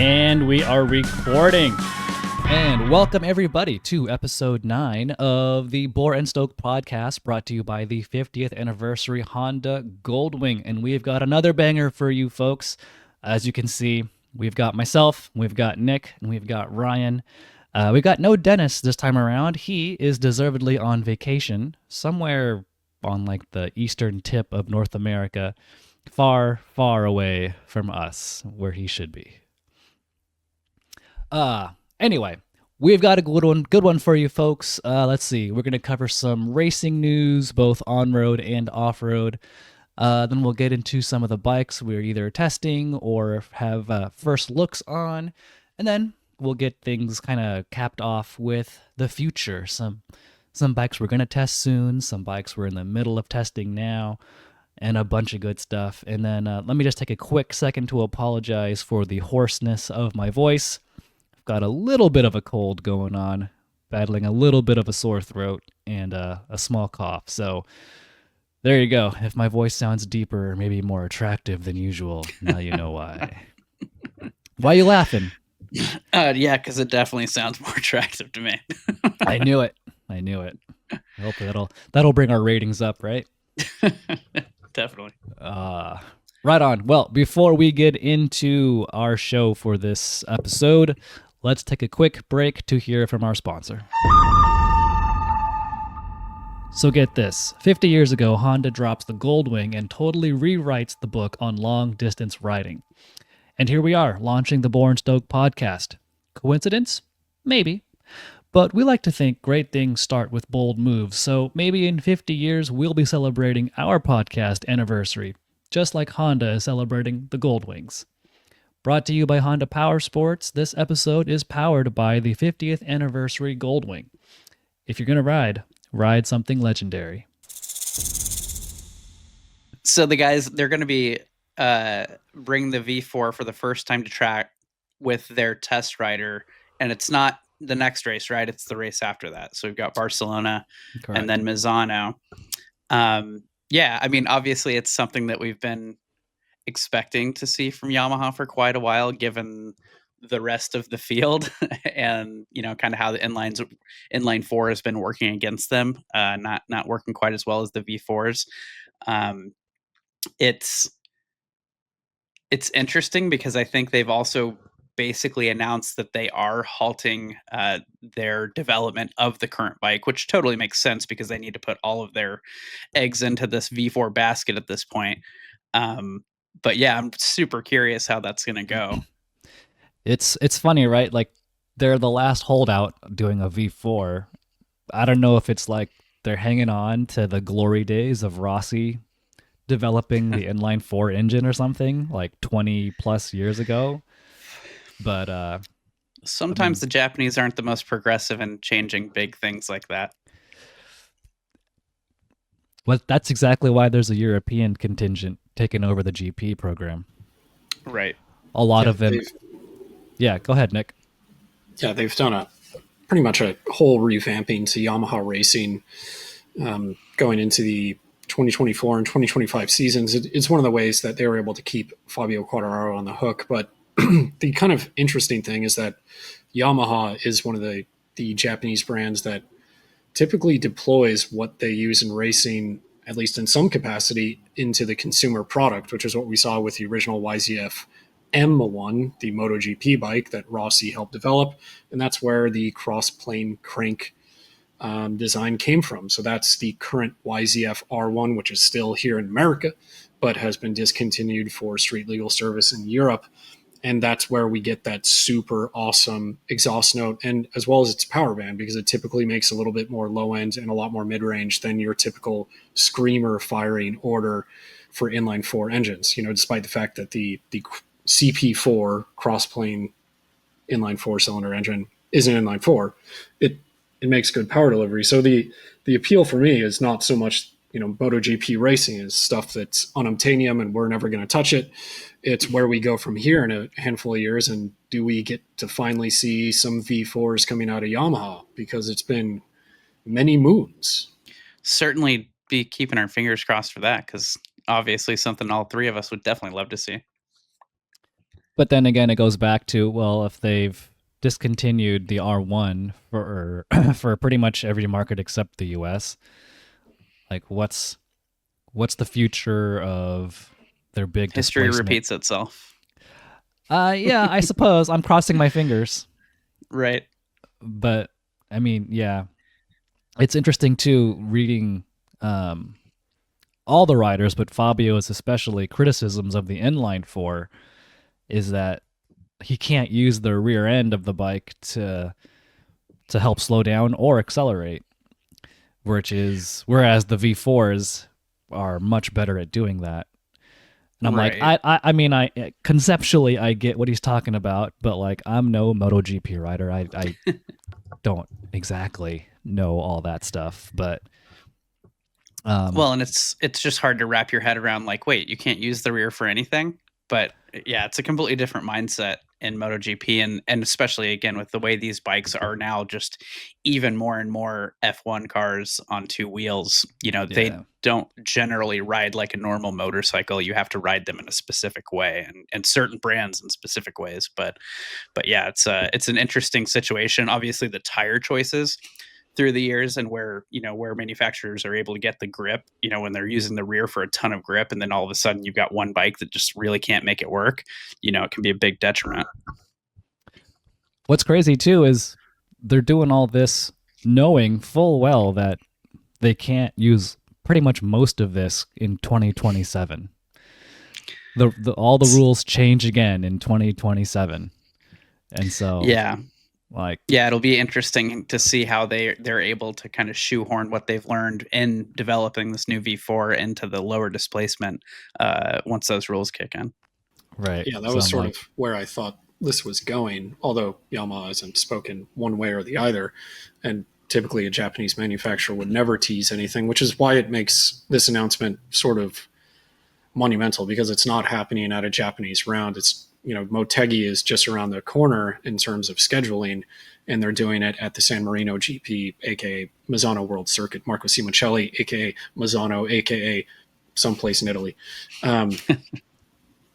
And we are recording. And welcome everybody to episode 9 of the Bore and Stoke podcast, brought to you by the 50th anniversary Honda Goldwing. And we've got another banger for you folks. As you can see, we've got myself, we've got Nick, and we've got Ryan. We've got no Dennis this time around. He is deservedly on vacation somewhere on like the eastern tip of North America, far, far away from us, where he should be. Anyway, we've got a good one for you folks. Let's see. We're going to cover some racing news, both on-road and off-road. Then we'll get into some of the bikes we're either testing or have first looks on. And then we'll get things kind of capped off with the future. Some bikes we're going to test soon, some bikes we're in the middle of testing now, and a bunch of good stuff. And then let me just take a quick second to apologize for the hoarseness of my voice. Got a little bit of a cold going on, battling a little bit of a sore throat and a small cough. So there you go. If my voice sounds deeper, maybe more attractive than usual, now you know why. Why are you laughing? Yeah, because it definitely sounds more attractive to me. I knew it. I hope that'll bring our ratings up, right? Definitely. Right on. Well, before we get into our show for this episode, let's take a quick break to hear from our sponsor. So get this. 50 years ago, Honda drops the Goldwing and totally rewrites the book on long-distance riding. And here we are, launching the Bore and Stoke podcast. Coincidence? Maybe. But we like to think great things start with bold moves, so maybe in 50 years we'll be celebrating our podcast anniversary, just like Honda is celebrating the Goldwings. Brought to you by Honda Power Sports, this episode is powered by the 50th anniversary Goldwing. If you're going to ride something legendary. So the guys, they're going to be bring the V4 for the first time to track with their test rider, and it's not the next race, right? It's the race after that. So we've got Barcelona. Correct. And then Misano. Yeah, I mean, obviously it's something that we've been expecting to see from Yamaha for quite a while, given the rest of the field and, you know, kind of how the Inline-Four has been working against them, not working quite as well as the V4s. It's interesting because I think they've also basically announced that they are halting their development of the current bike, which totally makes sense because they need to put all of their eggs into this V4 basket at this point. But yeah, I'm super curious how that's going to go. It's funny, right? Like they're the last holdout doing a V4. I don't know if it's like they're hanging on to the glory days of Rossi developing the Inline-Four engine or something like 20 plus years ago. But sometimes the Japanese aren't the most progressive in changing big things like that. Well, that's exactly why there's a European contingent taking over the GP program. Right. A lot of them. Yeah, go ahead, Nick. Yeah, they've done pretty much a whole revamping to Yamaha racing going into the 2024 and 2025 seasons. It's one of the ways that they were able to keep Fabio Quartararo on the hook. But the kind of interesting thing is that Yamaha is one of the Japanese brands that typically deploys what they use in racing, at least in some capacity, into the consumer product, which is what we saw with the original YZF M1, the MotoGP bike that Rossi helped develop. And that's where the cross-plane crank design came from. So that's the current YZF R1, which is still here in America, but has been discontinued for street legal service in Europe. And that's where we get that super awesome exhaust note, and as well as its power band, because it typically makes a little bit more low end and a lot more mid-range than your typical screamer firing order for Inline-Four engines. You know, despite the fact that the CP4 cross-plane Inline-Four cylinder engine is an Inline-Four, it makes good power delivery. So the appeal for me is not so much, you know, MotoGP racing is stuff that's unobtainium and we're never going to touch it. It's where we go from here in a handful of years, and do we get to finally see some V4s coming out of Yamaha, because it's been many moons. Certainly be keeping our fingers crossed for that, because obviously something all three of us would definitely love to see. But then again, it goes back to, well, if they've discontinued the R1 for for pretty much every market except the US, like what's the future of their big History displacement? repeats itself. Yeah, I suppose I'm crossing my fingers. Right. But I mean, yeah, it's interesting too reading all the riders, but Fabio's especially criticisms of the Inline-Four is that he can't use the rear end of the bike to help slow down or accelerate, whereas the V4s are much better at doing that. And I'm Right. like, I mean, I conceptually I get what he's talking about, but like I'm no MotoGP rider. I don't exactly know all that stuff, but Well, and it's just hard to wrap your head around. Like, wait, you can't use the rear for anything. But yeah, it's a completely different mindset in MotoGP, and especially again with the way these bikes are now, just even more and more F1 cars on two wheels. You know, they yeah. don't generally ride like a normal motorcycle. You have to ride them in a specific way, and certain brands in specific ways. But yeah, it's an interesting situation. Obviously, the tire choices through the years and where manufacturers are able to get the grip, when they're using the rear for a ton of grip, and then all of a sudden you've got one bike that just really can't make it work, it can be a big detriment. What's crazy too is they're doing all this knowing full well that they can't use pretty much most of this in 2027. All the rules change again in 2027, and so Yeah, it'll be interesting to see how they're able to kind of shoehorn what they've learned in developing this new V4 into the lower displacement once those rules kick in. Right. Yeah, that was sort of where I thought this was going, although Yamaha hasn't spoken one way or the other. And typically a Japanese manufacturer would never tease anything, which is why it makes this announcement sort of monumental, because it's not happening at a Japanese round. It's, Motegi is just around the corner in terms of scheduling, and they're doing it at the San Marino GP, aka Mazzano World Circuit. Marco Simoncelli, aka Mazzano, aka someplace in Italy.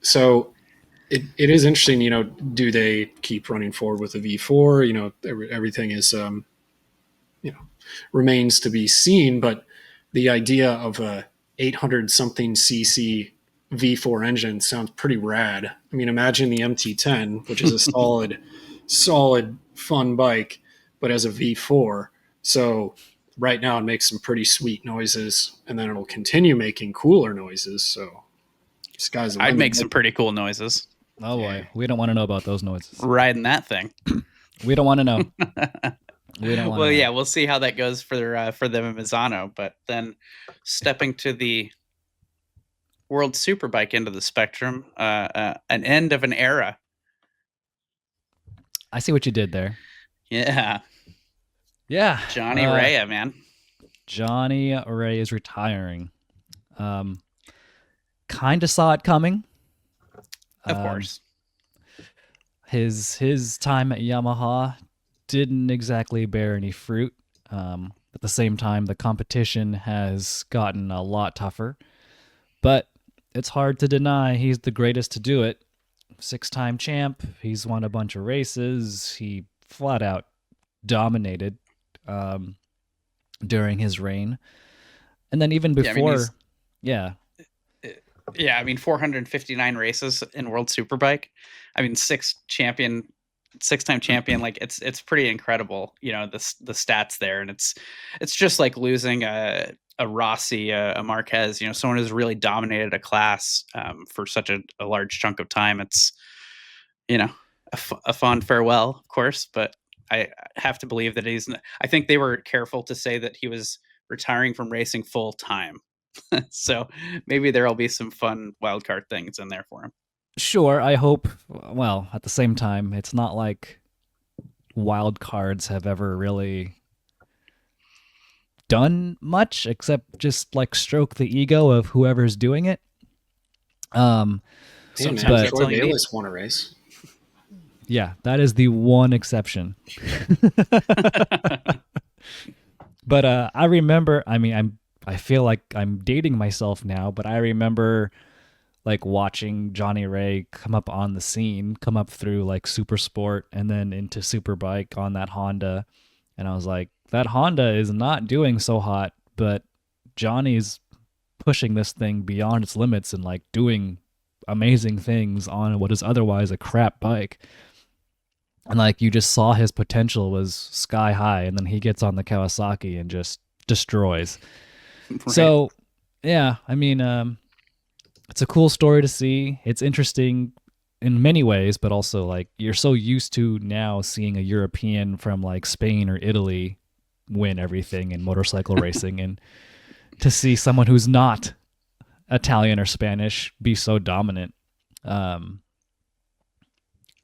So it is interesting, do they keep running forward with the V4? Everything is, remains to be seen, but the idea of a 800 something cc V4 engine sounds pretty rad. I mean, imagine the MT10, which is a solid, fun bike, but as a V4. So right now it makes some pretty sweet noises, and then it'll continue making cooler noises. So sky's the limit. I'd make some pretty cool noises. Oh boy, we don't want to know about those noises. Riding that thing. We don't want to know. We don't want. Well, yeah, we'll see how that goes for them in Mazzano. But then stepping to the World Superbike end of the spectrum, an end of an era. I see what you did there. Yeah. Yeah. Johnny Rea, man. Johnny Rea is retiring. Kind of saw it coming. Of course. His time at Yamaha didn't exactly bear any fruit. At the same time, the competition has gotten a lot tougher. But it's hard to deny he's the greatest to do it. 6-time champ. He's won a bunch of races. He flat out dominated during his reign. And then even before... Yeah, 459 races in World Superbike. I mean, 6-time champion. Like it's pretty incredible. The stats there, and it's just like losing a Rossi, a Marquez. Someone who's really dominated a class for such a large chunk of time. It's a fond farewell, of course, but I have to believe that I think they were careful to say that he was retiring from racing full time. So maybe there'll be some fun wildcard things in there for him. Sure, I hope. Well, at the same time, it's not like wild cards have ever really done much except just like stroke the ego of whoever's doing it. Sometimes but Troy Bayliss won a race. Yeah, that is the one exception. But I remember. I mean, I feel like I'm dating myself now, but I remember like watching Johnny Ray come up on the scene, come up through like Super Sport and then into Superbike on that Honda. And I was like, that Honda is not doing so hot, but Johnny's pushing this thing beyond its limits and like doing amazing things on what is otherwise a crap bike. And like you just saw his potential was sky high, and then he gets on the Kawasaki and just destroys. Right. So yeah, I mean, it's a cool story to see. It's interesting in many ways, but also like you're so used to now seeing a European from like Spain or Italy win everything in motorcycle racing, and to see someone who's not Italian or Spanish be so dominant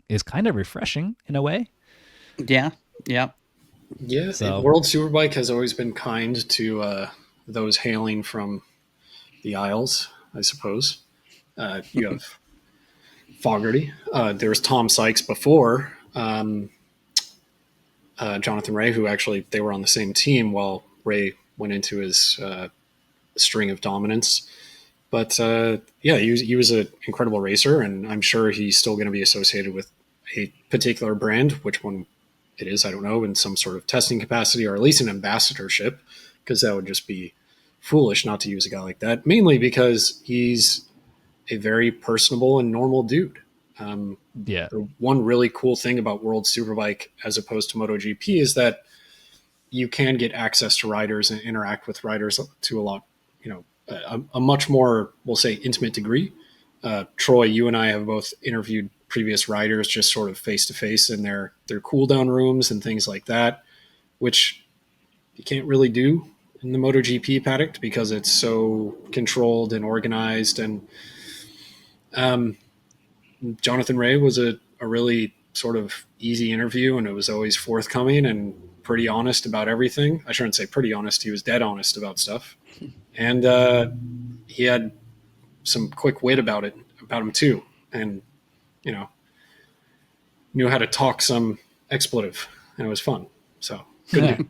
is kind of refreshing in a way. Yeah. So, World Superbike has always been kind to those hailing from the Isles, I suppose. You have Fogarty. There was Tom Sykes before Jonathan Ray, who actually they were on the same team while Ray went into his string of dominance. But he was an incredible racer, and I'm sure he's still going to be associated with a particular brand. Which one it is, I don't know, in some sort of testing capacity or at least an ambassadorship, because that would just be foolish not to use a guy like that, mainly because he's a very personable and normal dude. The one really cool thing about World Superbike as opposed to MotoGP is that you can get access to riders and interact with riders to a lot, a much more, we'll say, intimate degree. Troy, you and I have both interviewed previous riders just sort of face to face in their cool down rooms and things like that, which you can't really do in the MotoGP paddock because it's so controlled and organized. And Jonathan Ray was a really sort of easy interview, and it was always forthcoming and pretty honest about everything. I shouldn't say pretty honest. He was dead honest about stuff. And he had some quick wit about him too. And, knew how to talk some expletive, and it was fun. So good.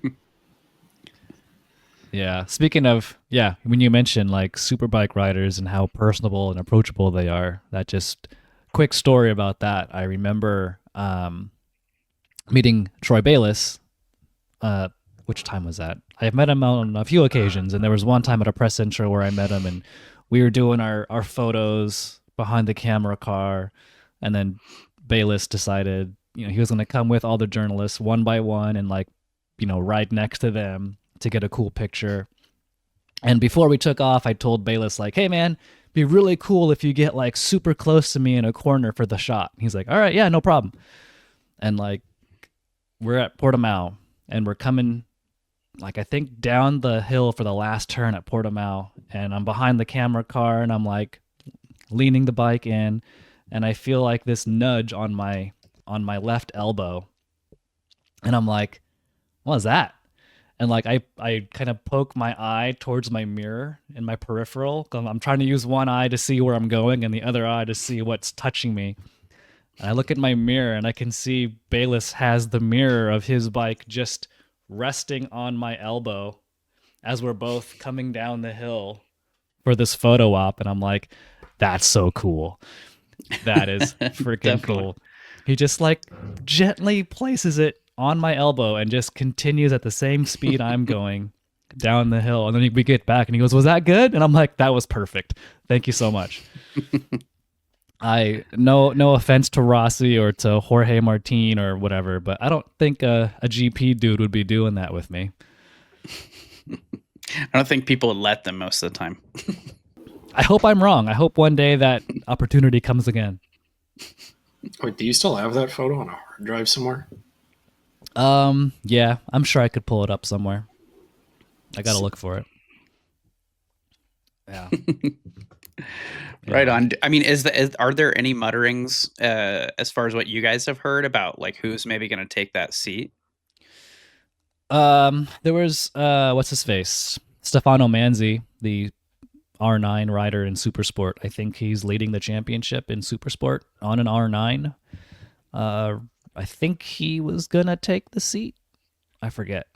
Yeah. Speaking of, when you mention like Superbike riders and how personable and approachable they are, that just quick story about that. I remember meeting Troy Bayliss. Which time was that? I've met him on a few occasions, and there was one time at a press intro where I met him, and we were doing our photos behind the camera car, and then Bayliss decided, he was going to come with all the journalists one by one and ride next to them to get a cool picture. And before we took off, I told Bayliss hey man, be really cool if you get super close to me in a corner for the shot. He's like, all right, yeah, no problem. And we're at Portimao, and we're coming I think down the hill for the last turn at Portimao, and I'm behind the camera car, and I'm leaning the bike in, and I feel this nudge on my left elbow, and I'm like, what is that? And I kind of poke my eye towards my mirror in my peripheral. I'm trying to use one eye to see where I'm going and the other eye to see what's touching me. And I look at my mirror, and I can see Bayliss has the mirror of his bike just resting on my elbow as we're both coming down the hill for this photo op. And I'm like, that's so cool. That is freaking cool. He just gently places it on my elbow and just continues at the same speed I'm going down the hill. And then we get back, and he goes, was that good? And I'm like, that was perfect. Thank you so much. No offense to Rossi or to Jorge Martin or whatever, but I don't think a GP dude would be doing that with me. I don't think people would let them most of the time. I hope I'm wrong. I hope one day that opportunity comes again. Wait, do you still have that photo on a hard drive somewhere? Yeah, I'm sure I could pull it up somewhere. I gotta look for it. Yeah. Right on. I mean, are there any mutterings as far as what you guys have heard about who's maybe going to take that seat? There was what's his face? Stefano Manzi, the R9 rider in Supersport. I think he's leading the championship in Supersport on an R9. I think he was gonna take the seat. I forget.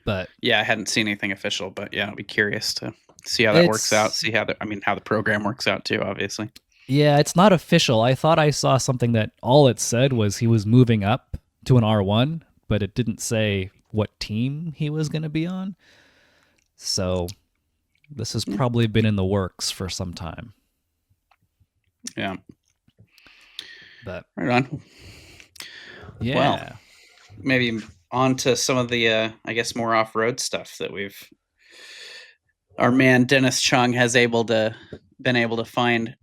But yeah, I hadn't seen anything official, but yeah, I'd be curious to See how that works out. See how how the program works out too, obviously. Yeah, it's not official. I thought I saw something that all it said was he was moving up to an R1, but it didn't say what team he was going to be on. So this has probably been in the works for some time. Yeah. But right on. Yeah. Well, maybe on to some of the, I guess, more off-road stuff that our man Dennis Chung has been able to find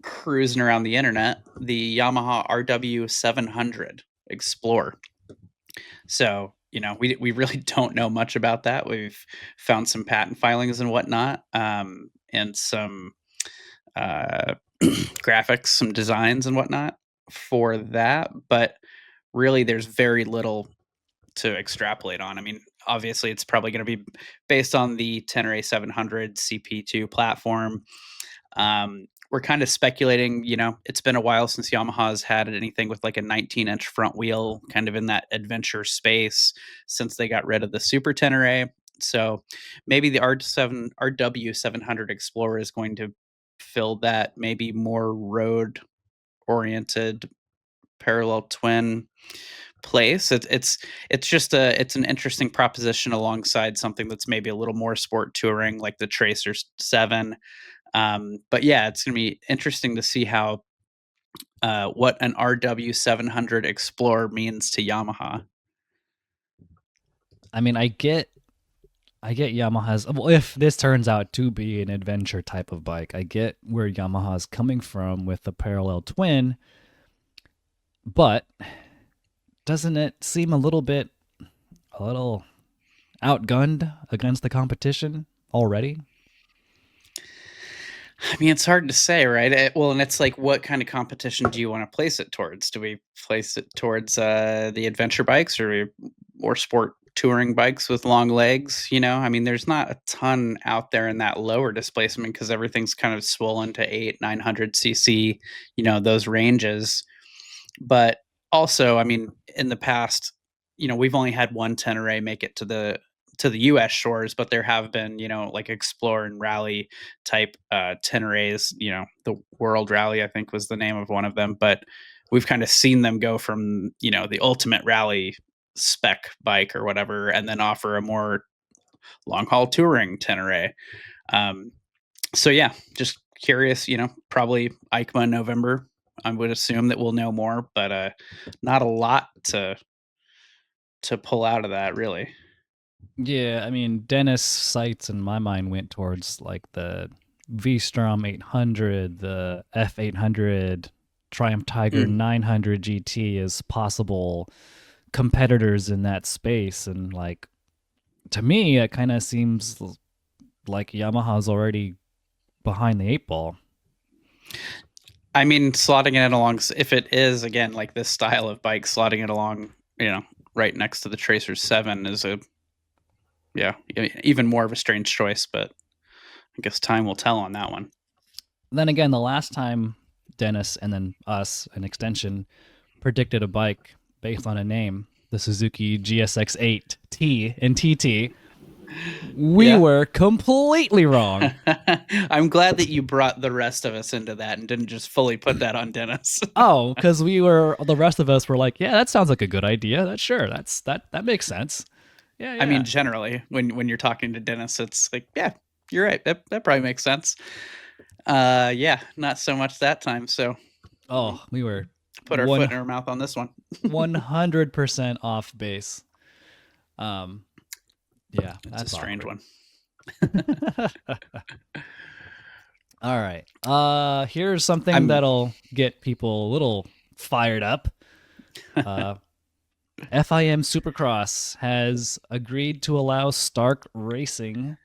cruising around the internet, the Yamaha RW700 Explore. So, we really don't know much about that. We've found some patent filings and whatnot, and some graphics, some designs and whatnot for that. But really, there's very little to extrapolate on. I mean, obviously, it's probably going to be based on the Tenere 700 CP2 platform. We're kind of speculating, it's been a while since Yamaha's had anything with like a 19-inch front wheel, kind of in that adventure space, since they got rid of the Super Tenere. So maybe the RW700 Explorer is going to fill that maybe more road-oriented parallel twin place. It's just it's an interesting proposition alongside something that's maybe a little more sport touring, like the Tracer 7. But yeah, it's going to be interesting to see how what an RW700 Explorer means to Yamaha. I mean, I get Yamaha's. Well, if this turns out to be an adventure type of bike, I get where Yamaha's coming from with the parallel twin. But doesn't it seem a little outgunned against the competition already? I mean, it's hard to say, right? And it's like, what kind of competition do you want to place it towards? Do we place it towards the adventure bikes or sport touring bikes with long legs? I mean, there's not a ton out there in that lower displacement because everything's kind of swollen to 900 cc, those ranges. But also, I mean, in the past, we've only had one Tenere make it to the US shores, but there have been, like Explore and Rally type Teneres, the World Rally, I think was the name of one of them. But we've kind of seen them go from, the ultimate rally spec bike or whatever, and then offer a more long haul touring Tenere. So yeah, just curious, probably EICMA in November. I would assume that we'll know more, but not a lot to pull out of that, really. Yeah, I mean, Dennis' sights in my mind went towards like the V-Strom 800, the F800, Triumph Tiger 900 GT as possible competitors in that space. And like, to me, it kind of seems like Yamaha's already behind the 8-ball. I mean, slotting it along, if it is, again, like this style of bike, slotting it along, right next to the Tracer 7 is even more of a strange choice, but I guess time will tell on that one. Then again, the last time Dennis and then us, an extension, predicted a bike based on a name, the Suzuki GSX-8T and TT, we were completely wrong. I'm glad that you brought the rest of us into that and didn't just fully put that on Dennis. Oh, because the rest of us were like, yeah, that sounds like a good idea. That makes sense. Yeah. I mean, generally, when you're talking to Dennis, it's like, yeah, you're right. That probably makes sense. Not so much that time. So, we were put our foot in our mouth on this one. 100% off base. Yeah, that's a strange one. All right. Here's something that'll get people a little fired up. FIM Supercross has agreed to allow Stark Racing.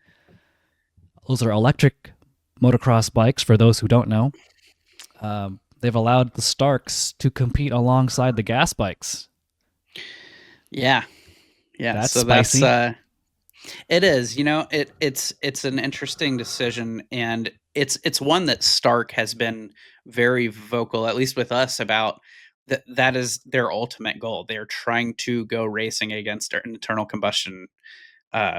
Those are electric motocross bikes, for those who don't know. They've allowed the Starks to compete alongside the gas bikes. Yeah. That's so spicy. It is. It's an interesting decision, and it's one that Stark has been very vocal, at least with us, about. That is their ultimate goal. They're trying to go racing against internal combustion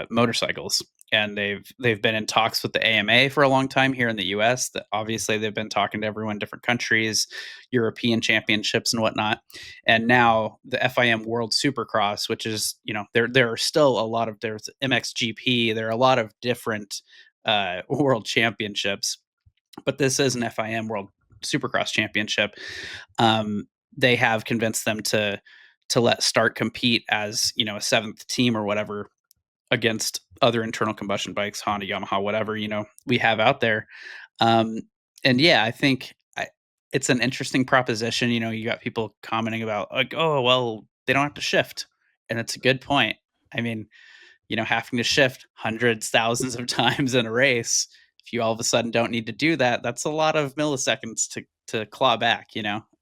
motorcycles. and they've been in talks with the AMA for a long time here in the U.S. That obviously they've been talking to everyone in different countries, European championships and whatnot, and now the FIM World Supercross, which is, there are still a lot of, there's MXGP, there are a lot of different world championships, but this is an FIM World Supercross Championship. They have convinced them to let Start compete as, a seventh team or whatever against other internal combustion bikes, Honda, Yamaha, whatever, we have out there. And yeah, I think it's an interesting proposition. You got people commenting about like, oh, well, they don't have to shift. And it's a good point. I mean, having to shift hundreds, thousands of times in a race, if you all of a sudden don't need to do that, that's a lot of milliseconds to claw back,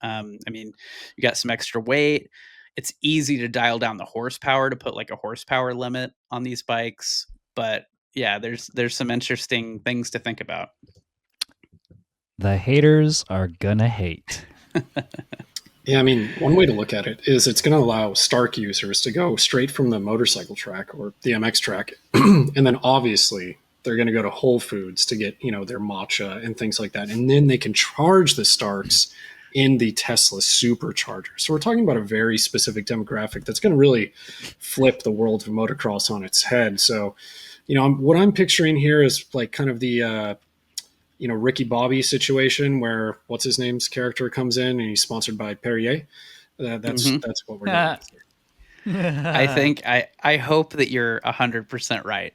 I mean, you got some extra weight. It's easy to dial down the horsepower to put like a horsepower limit on these bikes. But yeah, there's some interesting things to think about. The haters are gonna hate. Yeah, I mean, one way to look at it is it's going to allow Stark users to go straight from the motorcycle track or the MX track, and then obviously they're going to go to Whole Foods to get, their matcha and things like that, and then they can charge the Starks in the Tesla supercharger. So we're talking about a very specific demographic that's going to really flip the world of motocross on its head. So, what I'm picturing here is like kind of the Ricky Bobby situation where what's his name's character comes in and he's sponsored by Perrier. That's what we're doing. I hope that you're 100% right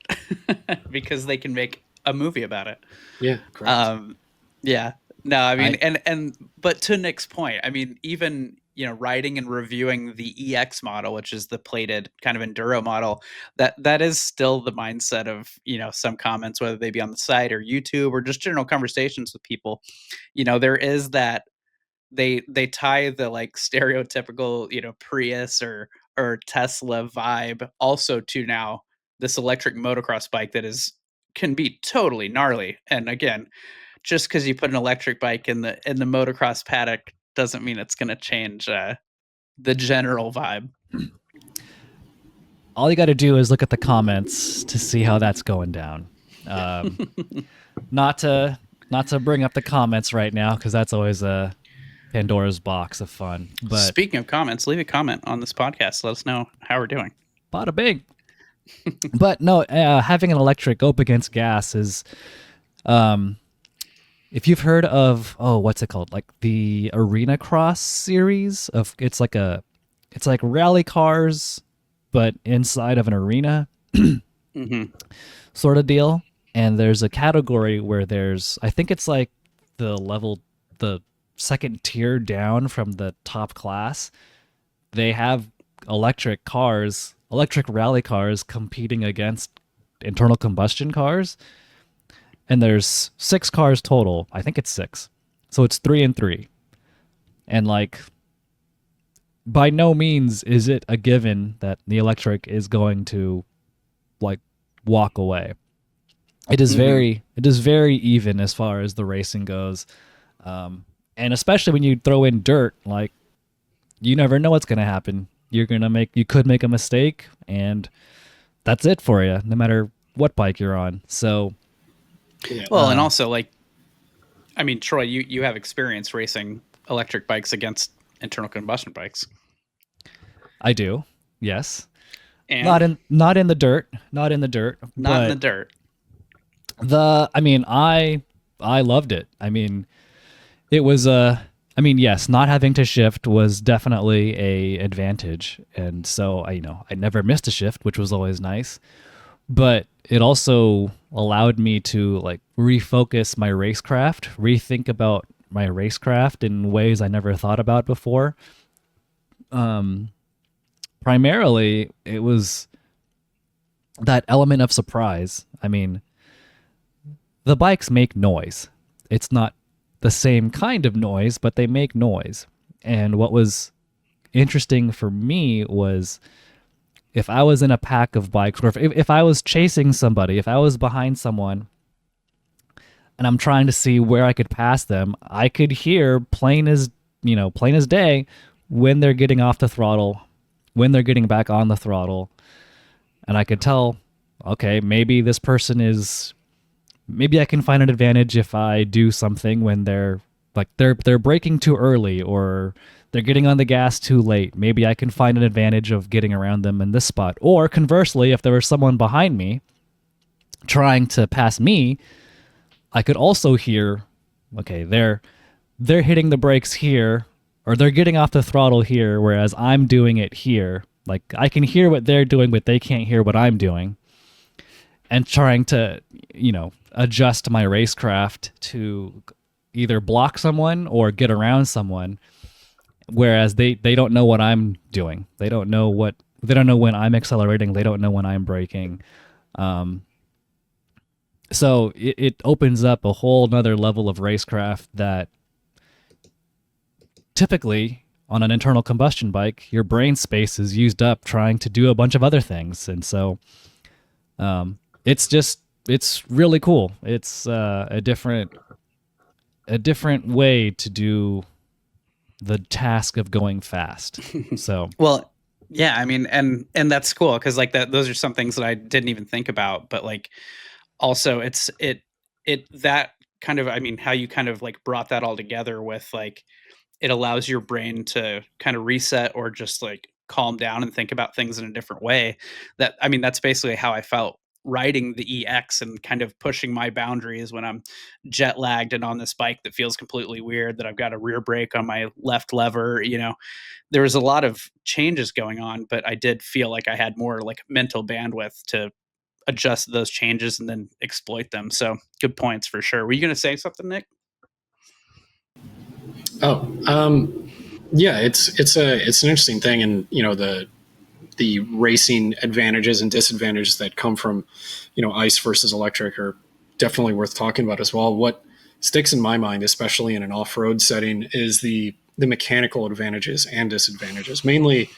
because they can make a movie about it. Yeah. Correct. Yeah. No, I mean, but to Nick's point, I mean, even, writing and reviewing the EX model, which is the plated kind of enduro model, that is still the mindset of, some comments, whether they be on the site or YouTube or just general conversations with people. There is that they tie the like stereotypical, Prius or Tesla vibe also to now this electric motocross bike that can be totally gnarly. And again, just because you put an electric bike in the motocross paddock doesn't mean it's going to change the general vibe. All you got to do is look at the comments to see how that's going down. Not to bring up the comments right now because that's always a Pandora's box of fun. But speaking of comments, leave a comment on this podcast. Let us know how we're doing. Bada bing. But no, having an electric go up against gas is, if you've heard of, what's it called? Like the Arena Cross series of, it's like rally cars, but inside of an arena sort of deal. And there's a category where I think it's like the second tier down from the top class. They have electric rally cars competing against internal combustion cars. And there's 6 cars total. I think it's 6. So it's 3 and 3. And like, by no means is it a given that the electric is going to like walk away. It is very even as far as the racing goes. And especially when you throw in dirt, like you never know what's going to happen. You could make a mistake and that's it for you, no matter what bike you're on. So, well, and also like, I mean, Troy, you have experience racing electric bikes against internal combustion bikes. I do. Yes. And not in the dirt. Not in the dirt. I loved it. I mean, it was yes, not having to shift was definitely a advantage. And so I never missed a shift, which was always nice. But it also allowed me to like refocus my racecraft, rethink about my racecraft in ways I never thought about before. Primarily, it was that element of surprise. I mean, the bikes make noise. It's not the same kind of noise, but they make noise. And what was interesting for me was if I was in a pack of bikes, or if I was chasing somebody, if I was behind someone, and I'm trying to see where I could pass them, I could hear plain as day when they're getting off the throttle, when they're getting back on the throttle, and I could tell, okay, maybe this person is, maybe I can find an advantage if I do something when they're braking too early or they're getting on the gas too late. Maybe I can find an advantage of getting around them in this spot. Or conversely, if there was someone behind me trying to pass me, I could also hear, okay, they're hitting the brakes here, or they're getting off the throttle here, whereas I'm doing it here. Like, I can hear what they're doing, but they can't hear what I'm doing. And trying to, adjust my racecraft to either block someone or get around someone, whereas they don't know what I'm doing. They don't know when I'm accelerating. They don't know when I'm braking. So it opens up a whole nother level of racecraft that typically on an internal combustion bike, your brain space is used up trying to do a bunch of other things. And so it's really cool. It's a different way to do the task of going fast. So Well, yeah, I mean, and that's cool because like those are some things that I didn't even think about, but like also it that kind of, I mean, how you kind of like brought that all together with like it allows your brain to kind of reset or just like calm down and think about things in a different way. That, I mean, that's basically how I felt riding the EX and kind of pushing my boundaries when I'm jet lagged and on this bike that feels completely weird, that I've got a rear brake on my left lever. There was a lot of changes going on, but I did feel like I had more like mental bandwidth to adjust those changes and then exploit them. So good points for sure. Were you going to say something, Nick? Yeah, it's an interesting thing, and the racing advantages and disadvantages that come from ICE versus electric are definitely worth talking about as well. What sticks in my mind, especially in an off-road setting, is the mechanical advantages and disadvantages, mainly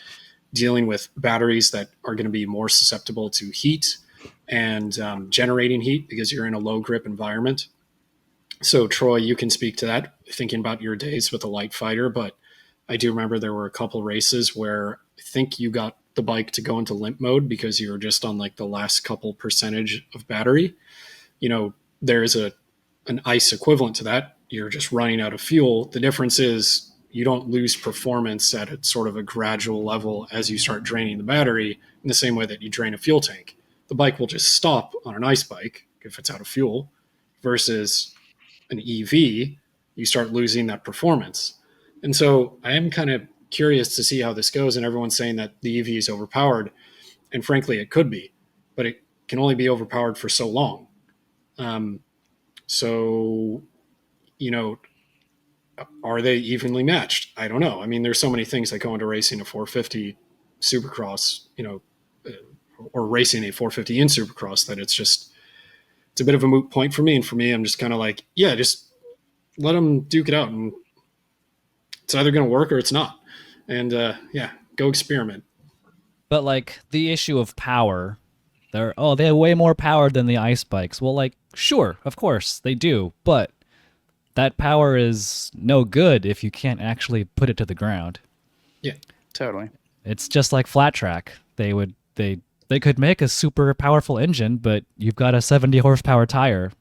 dealing with batteries that are going to be more susceptible to heat and generating heat because you're in a low grip environment. So Troy, you can speak to that, thinking about your days with the light fighter, but I do remember there were a couple races where I think you got the bike to go into limp mode because you were just on like the last couple percentage of battery. There's an ICE equivalent to that. You're just running out of fuel. The difference is you don't lose performance at a sort of a gradual level as you start draining the battery in the same way that you drain a fuel tank. The bike will just stop on an ICE bike if it's out of fuel, versus an EV, you start losing that performance. And so I am kind of curious to see how this goes. And everyone's saying that the EV is overpowered. And frankly, it could be, but it can only be overpowered for so long. So, are they evenly matched? I don't know. I mean, there's so many things that go into racing a 450 Supercross, or racing a 450 in Supercross, that it's a bit of a moot point for me. And for me, I'm just kind of like, yeah, just let them duke it out, and it's either going to work or it's not. And go experiment. but like the issue of power, they have way more power than the ice bikes. Well, like, sure, of course they do, but that power is no good if you can't actually put it to the ground. Yeah, Totally. It's just like flat track. They could make a super powerful engine, but you've got a 70 horsepower tire.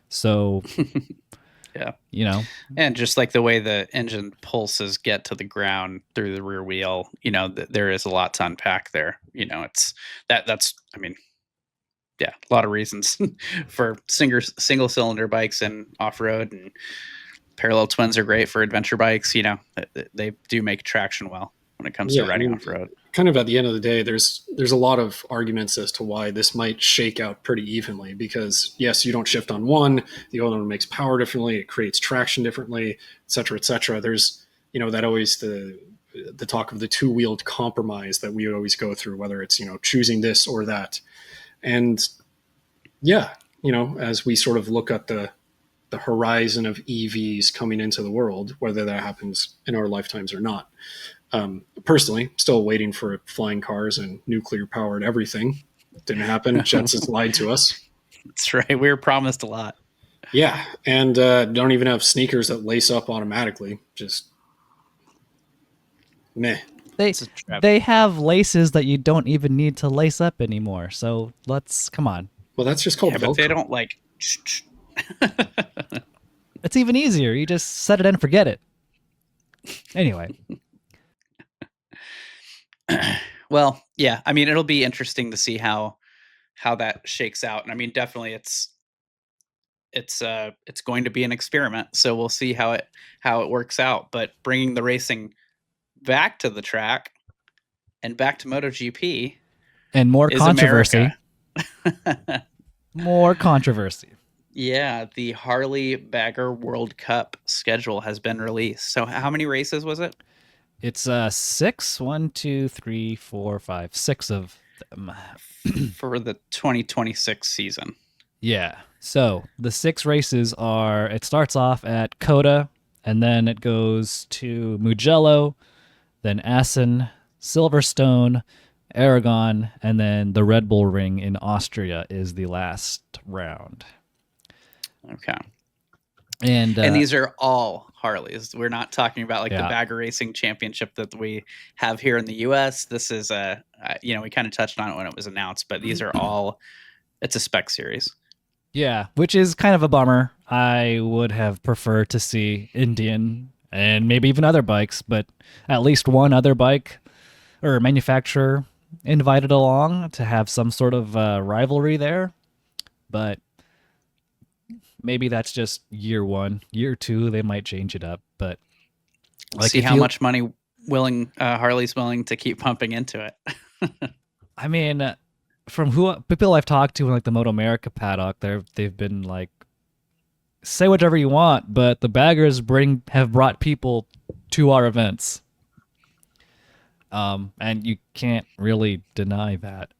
So yeah. And just like the way the engine pulses get to the ground through the rear wheel, there is a lot to unpack there. It's that's, I mean, yeah, a lot of reasons for single cylinder bikes and off-road, and parallel twins are great for adventure bikes. They do make traction well when it comes to riding off-road. Kind of at the end of the day, there's a lot of arguments as to why this might shake out pretty evenly, because yes, you don't shift on one, the other one makes power differently, it creates traction differently, et cetera, et cetera. There's, that always the talk of the two-wheeled compromise that we always go through, whether it's, choosing this or that. And yeah, as we sort of look at the horizon of EVs coming into the world, whether that happens in our lifetimes or not. Personally, still waiting for flying cars and nuclear powered everything. Didn't happen. Jetsons lied to us. That's right. We were promised a lot. Yeah. And don't even have sneakers that lace up automatically. Just meh. They they have laces that you don't even need to lace up anymore. So come on. Well, that's just called Yeah, Velcro. but they don't like. It's even easier. You just set it and forget it. Anyway. Well, yeah. I mean, it'll be interesting to see how that shakes out. And I mean, definitely, it's going to be an experiment. So we'll see how it works out. But bringing the racing back to the track and back to MotoGP And more is controversy. America. More controversy. Yeah, the Harley Bagger World Cup schedule has been released. So how many races was it? It's 6, 1, 2, 3, 4, 5, 6 of them. For the 2026 season. Yeah. So the 6 races are, it starts off at Coda, and then it goes to Mugello, then Assen, Silverstone, Aragon, and then the Red Bull Ring in Austria is the last round. Okay. And these are all Harleys. We're not talking about the Yeah. Bagger Racing Championship that we have here in the U.S. This is we kind of touched on it when it was announced, but these are all, it's a spec series. yeah, which is kind of a bummer. I would have preferred to see Indian and maybe even other bikes, but at least one other bike or manufacturer invited along to have some sort of rivalry there. But maybe that's just year 1. Year 2, they might change it up. But See how much money Harley's willing to keep pumping into it. I mean, from people I've talked to in the Moto America paddock, they've been like, say whatever you want, but the Baggers have brought people to our events. And you can't really deny that.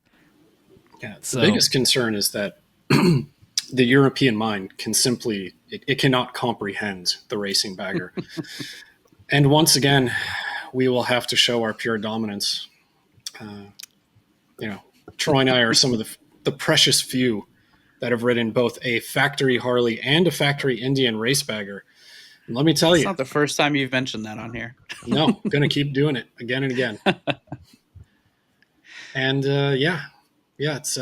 Yeah, the biggest concern is that the European mind can simply, it cannot comprehend the racing bagger. And once again, we will have to show our pure dominance. Troy and I are some of the precious few that have ridden both a factory Harley and a factory Indian race bagger. And let me tell you, it's not the first time you've mentioned that on here. No, I'm going to keep doing it again and again. And it's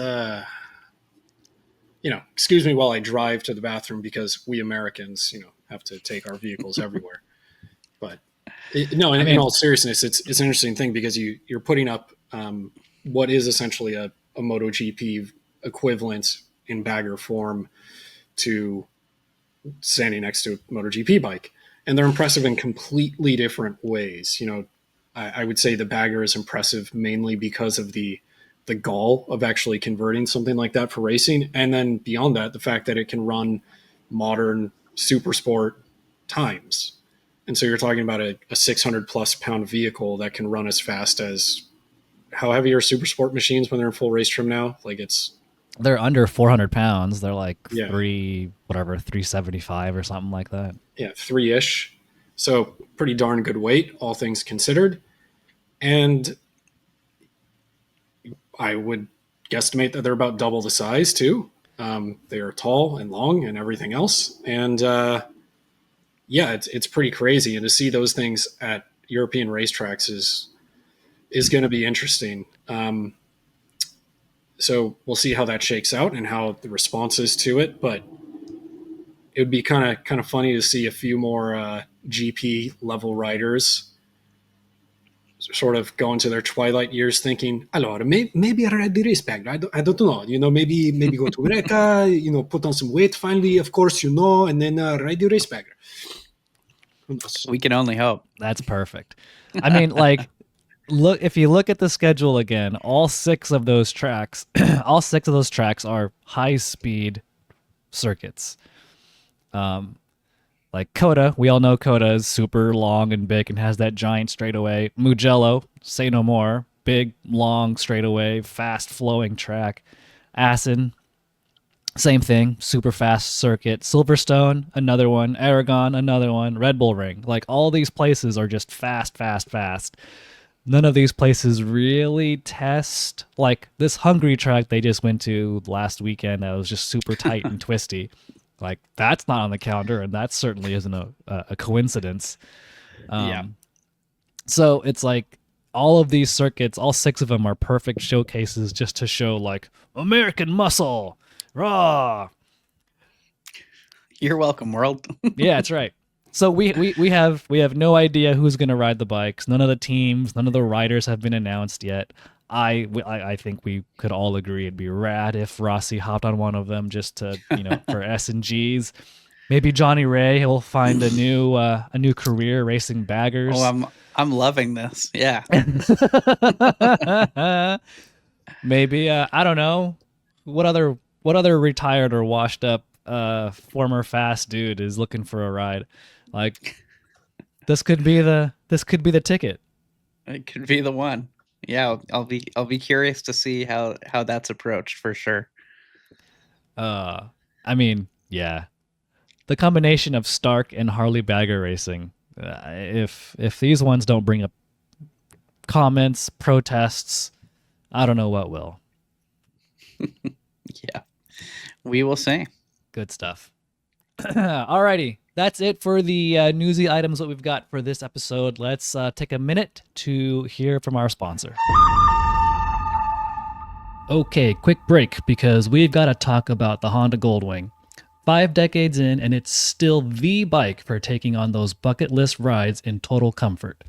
excuse me while I drive to the bathroom because we Americans, have to take our vehicles everywhere. But in all seriousness, it's an interesting thing because you're putting up what is essentially a MotoGP equivalent in bagger form to standing next to a MotoGP bike. And they're impressive in completely different ways. I would say the bagger is impressive mainly because of the gall of actually converting something like that for racing. And then beyond that, the fact that it can run modern super sport times. And so you're talking about a 600 plus pound vehicle that can run as fast as, how heavy are super sport machines when they're in full race trim now? They're under 400 pounds. They're like 375 or something like that. Yeah, 3-ish. So pretty darn good weight, all things considered. And I would guesstimate that they're about double the size too. They are tall and long and everything else. And it's pretty crazy. And to see those things at European racetracks is going to be interesting. So we'll see how that shakes out and how the response is to it. But it would be kind of funny to see a few more GP level riders sort of go into their twilight years thinking, allora, maybe I ride the race bagger. I don't know. Maybe go to Eureka, put on some weight finally, of course, and then ride the race bagger. We can only hope. That's perfect. I mean, if you look at the schedule again, all 6 of those tracks, are high speed circuits. Like Coda, we all know Coda is super long and big and has that giant straightaway. Mugello, say no more, big, long straightaway, fast flowing track. Assen, same thing, super fast circuit. Silverstone, another one. Aragon, another one. Red Bull Ring. All these places are just fast. None of these places really test. This Hungary track they just went to last weekend that was just super tight and twisty. That's not on the calendar, and that certainly isn't a coincidence. So it's all of these circuits, all 6 of them are perfect showcases just to show like American muscle. Raw. You're welcome, world. Yeah, that's right. So we have no idea who's going to ride the bikes. None of the teams, none of the riders have been announced yet. I think we could all agree it'd be rad if Rossi hopped on one of them just to, for S&Gs. Maybe Johnny Ray will find a new career racing baggers. Oh, I'm loving this. Yeah. Maybe I don't know what other retired or washed up former fast dude is looking for a ride. Like this could be the ticket. It could be the one. Yeah, I'll be curious to see how that's approached for sure. I mean, yeah. The combination of Stark and Harley Bagger racing. If these ones don't bring up comments, protests, I don't know what will. Yeah. We will see. Good stuff. Alrighty. That's it for the newsy items that we've got for this episode. Let's take a minute to hear from our sponsor. Okay, quick break because we've got to talk about the Honda Goldwing. 5 decades in, and it's still the bike for taking on those bucket list rides in total comfort.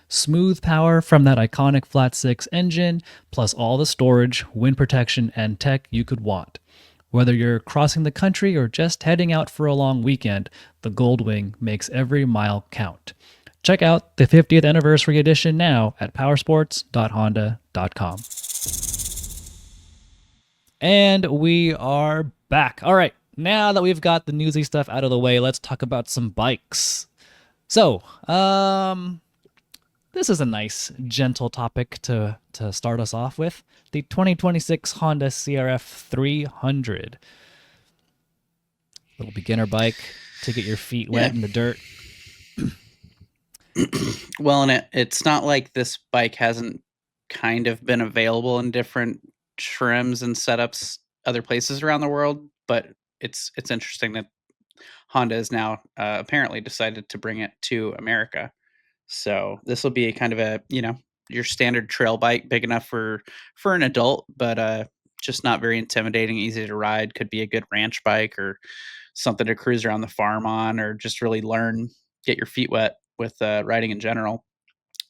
Smooth power from that iconic flat 6 engine, plus all the storage, wind protection, and tech you could want. Whether you're crossing the country or just heading out for a long weekend, the Goldwing makes every mile count. Check out the 50th anniversary edition now at powersports.honda.com. And we are back. All right, now that we've got the newsy stuff out of the way, let's talk about some bikes. So, this is a nice, gentle topic to start us off with. The 2026 Honda CRF 300. Little beginner bike to get your feet wet in the dirt. Well, and it's not like this bike hasn't kind of been available in different trims and setups other places around the world, but it's interesting that Honda has now apparently decided to bring it to America. So this will be kind of a, your standard trail bike, big enough for an adult, but just not very intimidating, easy to ride. Could be a good ranch bike or something to cruise around the farm on, or just really get your feet wet with riding in general.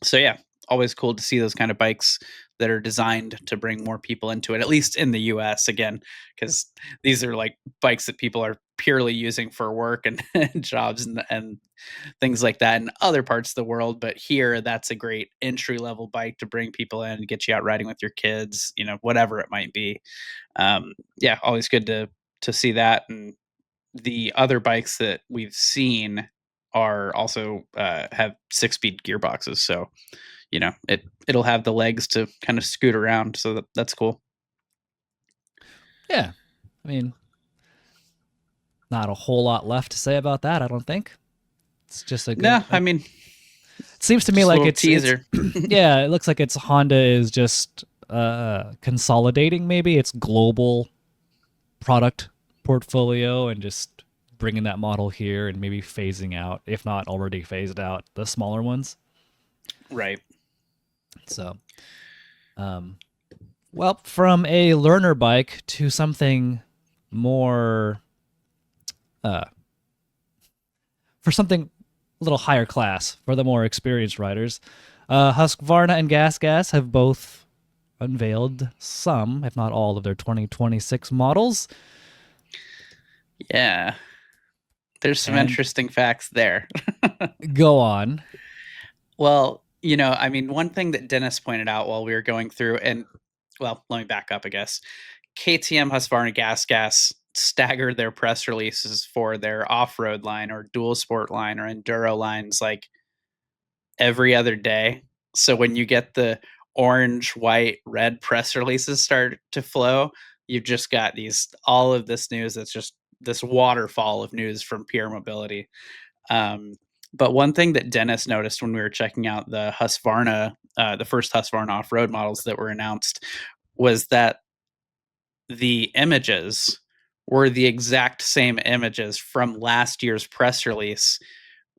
So yeah, always cool to see those kind of bikes that are designed to bring more people into it, at least in the US again, because these are like bikes that people are purely using for work and jobs and things like that in other parts of the world. But here, that's a great entry level bike to bring people in and get you out riding with your kids, whatever it might be. Yeah, always good to see that. And the other bikes that we've seen are also have 6-speed gearboxes. So, it'll have the legs to kind of scoot around. So that's cool. Yeah. I mean, not a whole lot left to say about that, I don't think. It's just a good... No, I mean... It seems to me like it's... teaser. Yeah, it looks like it's Honda is just consolidating maybe its global product portfolio and just bringing that model here and maybe phasing out, if not already phased out, the smaller ones. Right. So, well, from a learner bike to something more, for something a little higher class for the more experienced riders, Husqvarna and Gas have both unveiled some, if not all, of their 2026 models. Yeah. There's some interesting facts there. Go on. Well, I mean, one thing that Dennis pointed out while we were going through, and well, let me back up, I guess. KTM, Husqvarna, Gas staggered their press releases for their off-road line or dual sport line or enduro lines like every other day. So when you get the orange, white, red press releases start to flow, you've just got all of this news that's just this waterfall of news from Pure Mobility. But one thing that Dennis noticed when we were checking out the Husqvarna, the first Husqvarna off-road models that were announced, was that the images were the exact same images from last year's press release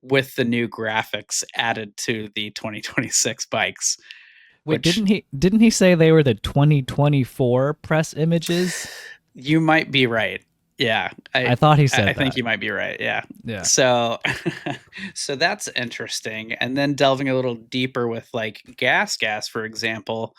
with the new graphics added to the 2026 bikes. Wait, didn't he say they were the 2024 press images? You might be right. Yeah, I thought he said I think that. you might be right. Yeah. Yeah. So, so that's interesting. And then delving a little deeper with like gas, for example,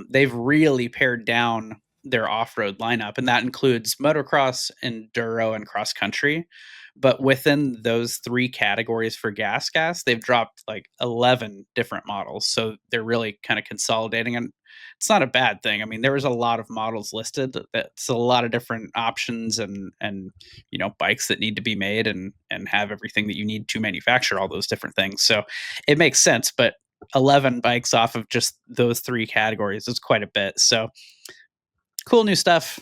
they've really pared down their off-road lineup, and that includes motocross, enduro, and cross country. But within those three categories for gas, they've dropped like 11 different models. So they're really kind of consolidating, and it's not a bad thing. I mean, there was a lot of models listed. That's a lot of different options and bikes that need to be made and have everything that you need to manufacture all those different things. So it makes sense, but 11 bikes off of just those three categories is quite a bit. So cool new stuff.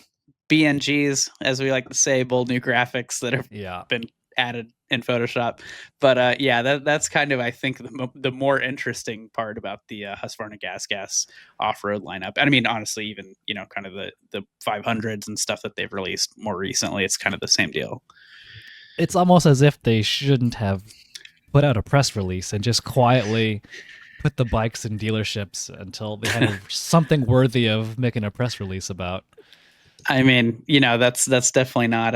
BNGs, as we like to say, bold new graphics that have been added in Photoshop. But that's kind of, I think, the more interesting part about the Husqvarna gas off-road lineup. And I mean, honestly, even kind of the 500s and stuff that they've released more recently, it's kind of the same deal. It's almost as if they shouldn't have put out a press release and just quietly put the bikes in dealerships until they had something worthy of making a press release about. I mean, that's definitely not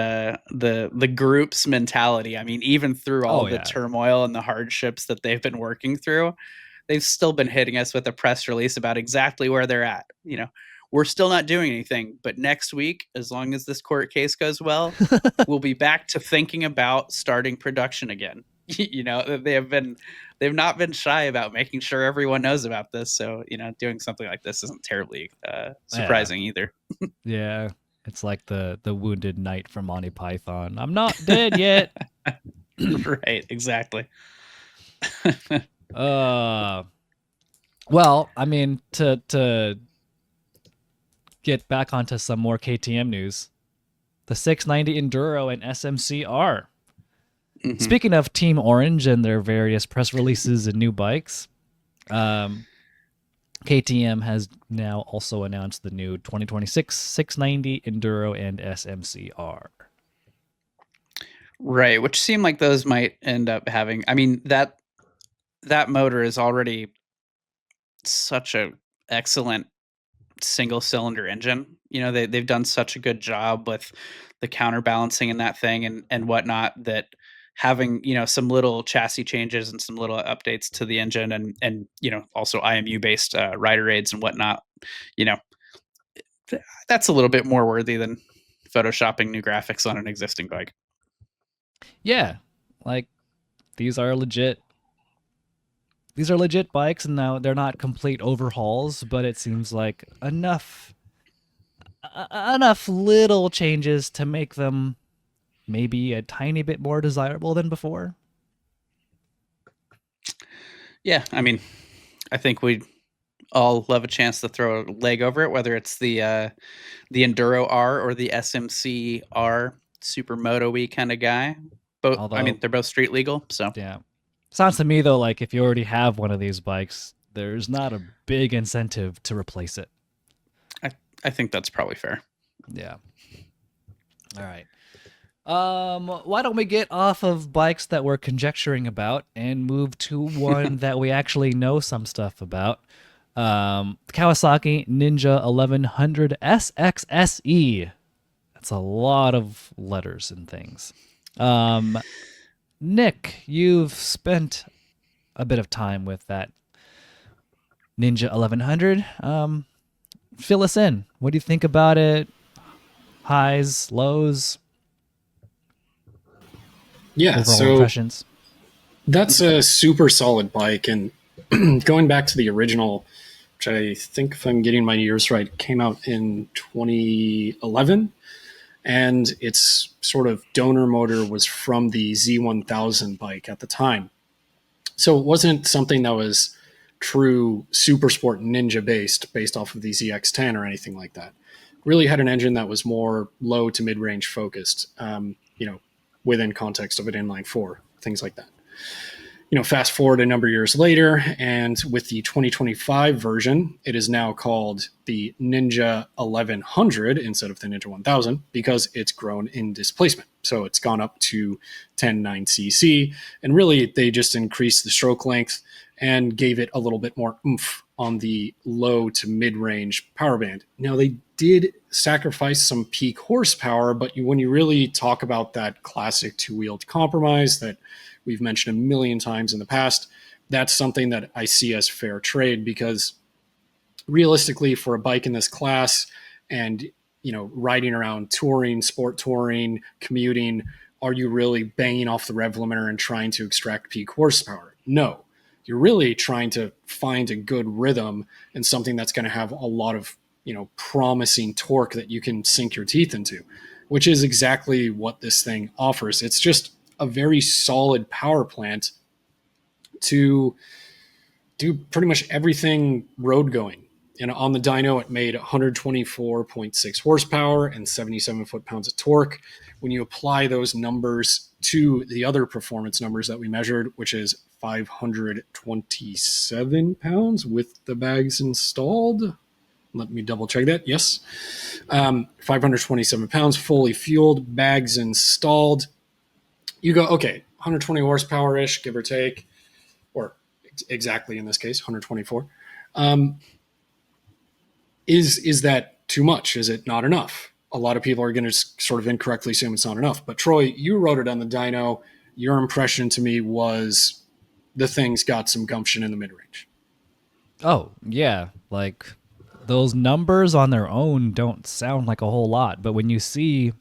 the group's mentality. I mean, even through all the turmoil and the hardships that they've been working through, they've still been hitting us with a press release about exactly where they're at. We're still not doing anything, but next week, as long as this court case goes well, we'll be back to thinking about starting production again. They've not been shy about making sure everyone knows about this. So, doing something like this isn't terribly surprising either. Yeah. It's like the wounded knight from Monty Python. I'm not dead yet. Right. Exactly. Well, I mean, to get back onto some more KTM news, the 690 Enduro and SMCR. Mm-hmm. Speaking of Team Orange and their various press releases and new bikes, KTM has now also announced the new 2026 690 Enduro and SMCR. Right, which seem like those might end up having. I mean, that motor is already such a excellent single cylinder engine. They've done such a good job with the counterbalancing in that thing and whatnot, that having some little chassis changes and some little updates to the engine and also IMU based rider aids and whatnot, that's a little bit more worthy than photoshopping new graphics on an existing bike. Yeah, like these are legit bikes, and now they're not complete overhauls, but it seems like enough little changes to make them maybe a tiny bit more desirable than before. Yeah, I mean, I think we'd all love a chance to throw a leg over it, whether it's the Enduro R or the SMC R Supermoto-y kind of guy. Both, I mean, they're both street legal, so yeah. Sounds to me though like if you already have one of these bikes, there's not a big incentive to replace it. I think that's probably fair. Yeah. All right. Why don't we get off of bikes that we're conjecturing about and move to one that we actually know some stuff about? Kawasaki Ninja 1100 SXSE. That's a lot of letters and things. Nick, you've spent a bit of time with that Ninja 1100. Fill us in. What do you think about it? Highs, lows? Yeah, overall so impressions? That's a super solid bike. And going back to the original, which I think, if I'm getting my years right, came out in 2011. And its sort of donor motor was from the Z1000 bike at the time. So it wasn't something that was true super sport ninja based off of the ZX10 or anything like that. Really had an engine that was more low to mid-range focused, within context of an Inline-Four, things like that. Fast forward a number of years later, and with the 2025 version, it is now called the Ninja 1100 instead of the Ninja 1000 because it's grown in displacement. So it's gone up to 10.9cc, and really they just increased the stroke length and gave it a little bit more oomph on the low to mid-range power band. Now, they did sacrifice some peak horsepower, but when you really talk about that classic two-wheeled compromise that we've mentioned a million times in the past, that's something that I see as fair trade, because realistically, for a bike in this class and riding around touring, sport touring, commuting, are you really banging off the rev limiter and trying to extract peak horsepower? No. You're really trying to find a good rhythm and something that's going to have a lot of promising torque that you can sink your teeth into, which is exactly what this thing offers. It's just a very solid power plant to do pretty much everything road going. And on the dyno, it made 124.6 horsepower and 77 foot-pounds of torque. When you apply those numbers to the other performance numbers that we measured, which is 527 pounds with the bags installed. Let me double check that. Yes. 527 pounds, fully fueled, bags installed. You go, okay, 120 horsepower-ish, give or take, or exactly in this case, 124. Is that too much? Is it not enough? A lot of people are going to sort of incorrectly assume it's not enough. But Troy, you wrote it on the dyno. Your impression to me was the thing's got some gumption in the mid-range. Oh, yeah. Like, those numbers on their own don't sound like a whole lot, but when you see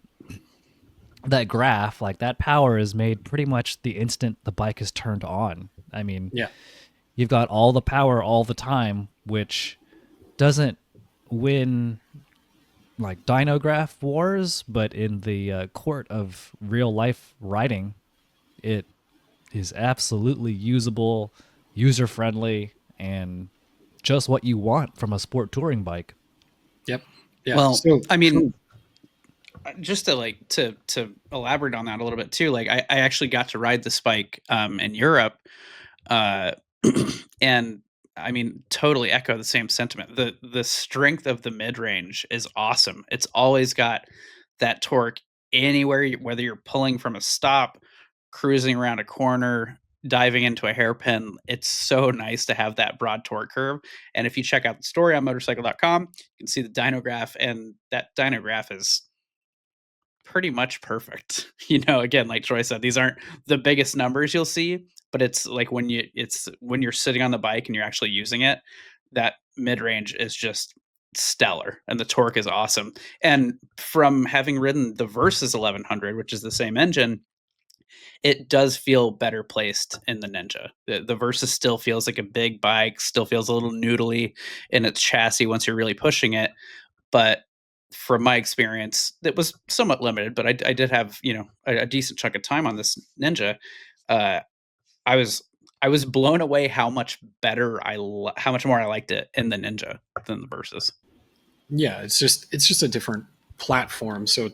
that graph, like, that power is made pretty much the instant the bike is turned on. I mean, yeah, you've got all the power all the time, which doesn't win like dynograph wars, but in the court of real life riding, it is absolutely usable, user friendly, and just what you want from a sport touring bike. Yep. Yeah. Well, so, I mean, just to elaborate on that a little bit too, like I actually got to ride this bike in Europe, and I mean, totally echo the same sentiment. The strength of the mid range is awesome. It's always got that torque anywhere, whether you're pulling from a stop, cruising around a corner, diving into a hairpin. It's so nice to have that broad torque curve. And if you check out the story on Motorcycle.com, you can see the dynograph, and that dynograph is pretty much perfect. Again, like Troy said, these aren't the biggest numbers you'll see, but it's like when you're sitting on the bike and you're actually using it, that mid-range is just stellar and the torque is awesome. And from having ridden the Versus 1100, which is the same engine, it does feel better placed in the Ninja. The Versus still feels like a big bike, still feels a little noodly in its chassis once you're really pushing it. But from my experience, that was somewhat limited, but I did have a decent chunk of time on this Ninja. I was blown away how much better how much more I liked it in the Ninja than the Versus. Yeah, it's just a different platform. So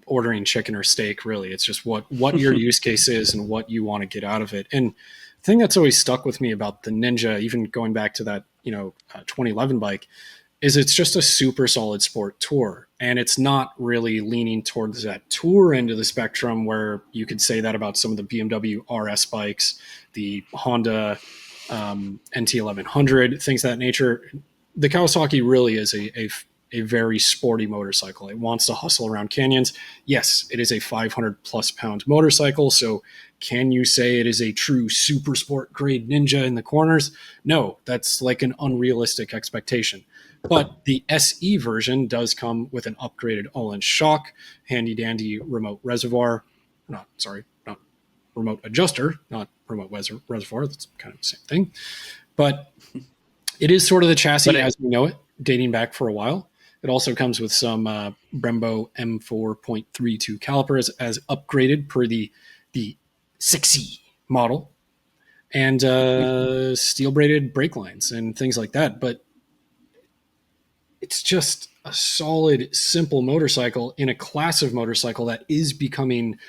ordering chicken or steak, really, it's just what your use case is and what you want to get out of it. And the thing that's always stuck with me about the Ninja, even going back to that 2011 bike, is it's just a super solid sport tour. And it's not really leaning towards that tour end of the spectrum where you could say that about some of the BMW RS bikes, the Honda NT1100, things of that nature. The Kawasaki really is a very sporty motorcycle. It wants to hustle around canyons. Yes, it is a 500 plus pound motorcycle. So can you say it is a true super sport grade Ninja in the corners? No, that's like an unrealistic expectation. But the SE version does come with an upgraded all-in shock, handy-dandy remote reservoir. Not remote adjuster, not remote reservoir. That's kind of the same thing. But it is sort of the chassis as we know it, dating back for a while. It also comes with some Brembo M4.32 calipers as upgraded per the 6E model, and steel-braided brake lines and things like that. But it's just a solid, simple motorcycle in a class of motorcycle that is becoming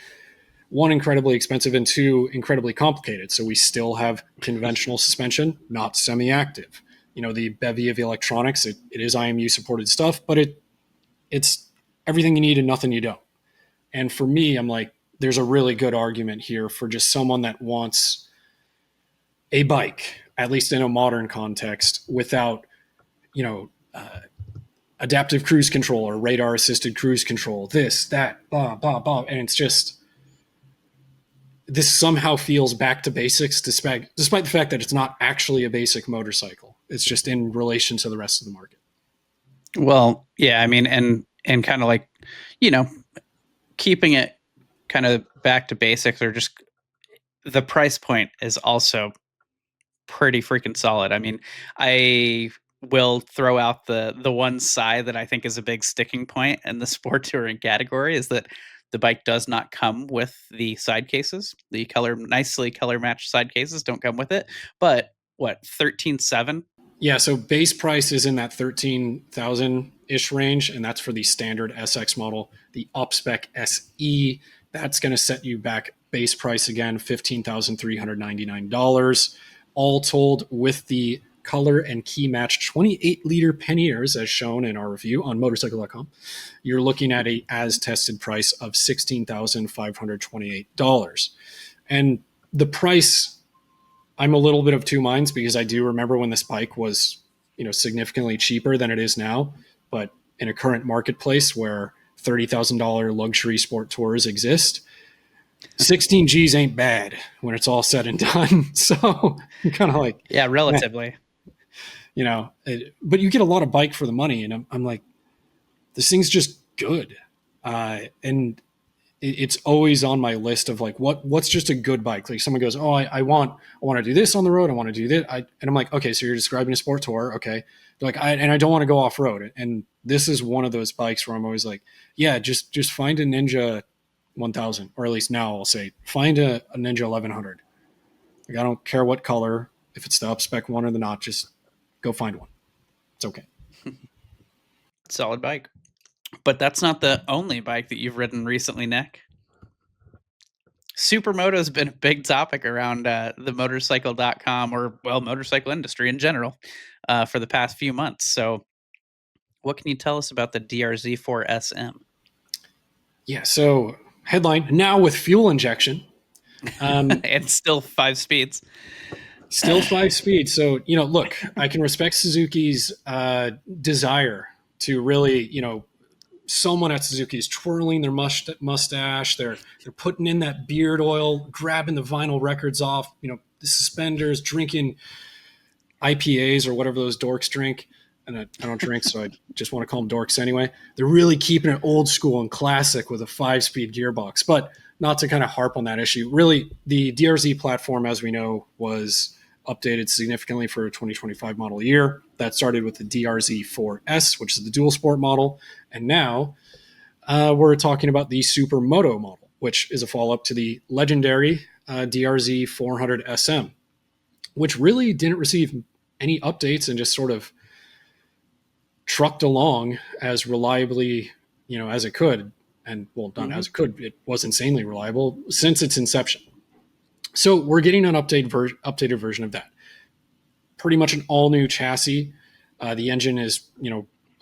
one, incredibly expensive, and two, incredibly complicated. So we still have conventional suspension, not semi-active. The bevy of electronics, it is IMU supported stuff, but it's everything you need and nothing you don't. And for me, I'm like, there's a really good argument here for just someone that wants a bike, at least in a modern context, without, adaptive cruise control or radar assisted cruise control, this, that, blah, blah, blah. And it's just, this somehow feels back to basics, despite the fact that it's not actually a basic motorcycle. It's just in relation to the rest of the market. Well, yeah, I mean, and kind of like, keeping it kind of back to basics, or just the price point is also pretty freaking solid. I mean, I will throw out the one side that I think is a big sticking point in the sport touring category is that the bike does not come with the side cases. The nicely color matched side cases don't come with it. But what, 13.7? Yeah, so base price is in that 13,000-ish range, and that's for the standard SX model. The upspec SE, that's going to set you back base price again, $15,399. All told, with the color and key match 28-liter panniers, as shown in our review on Motorcycle.com, you're looking at a as-tested price of $16,528. And the price, I'm a little bit of two minds, because I do remember when this bike was, significantly cheaper than it is now. But in a current marketplace where $30,000 luxury sport tours exist, 16 G's ain't bad when it's all said and done. So I'm kind of like, yeah, relatively, but you get a lot of bike for the money. And I'm like, this thing's just good. And it's always on my list of like, what's just a good bike? Like someone goes, oh, I want to do this on the road. I want to do that. And I'm like, okay, so you're describing a sport tour. Okay. They're like, I don't want to go off road. And this is one of those bikes where I'm always like, yeah, just find a Ninja 1000, or at least now I'll say, find a Ninja 1100. Like, I don't care what color, if it's the upspec one or the not, just go find one. It's okay. Solid bike. But that's not the only bike that you've ridden recently, Nick. Supermoto has been a big topic around the Motorcycle.com, or, well, motorcycle industry in general, for the past few months. So what can you tell us about the DRZ4SM? Yeah, so headline, now with fuel injection. And still 5 speeds. Still 5 speeds. So, look, I can respect Suzuki's desire to really, someone at Suzuki is twirling their mustache. They're putting in that beard oil, grabbing the vinyl records off, the suspenders, drinking IPAs or whatever those dorks drink. And I don't drink, so I just want to call them dorks anyway. They're really keeping it old school and classic with a 5-speed gearbox. But not to kind of harp on that issue, really, the DRZ platform, as we know, was updated significantly for a 2025 model year. That started with the DRZ4S, which is the dual sport model. And now we're talking about the Supermoto model, which is a follow-up to the legendary DRZ400SM, which really didn't receive any updates and just sort of trucked along as reliably, as it could. And, well, not as it could. It was insanely reliable since its inception. So we're getting an updated version of that. Pretty much an all-new chassis. The engine is,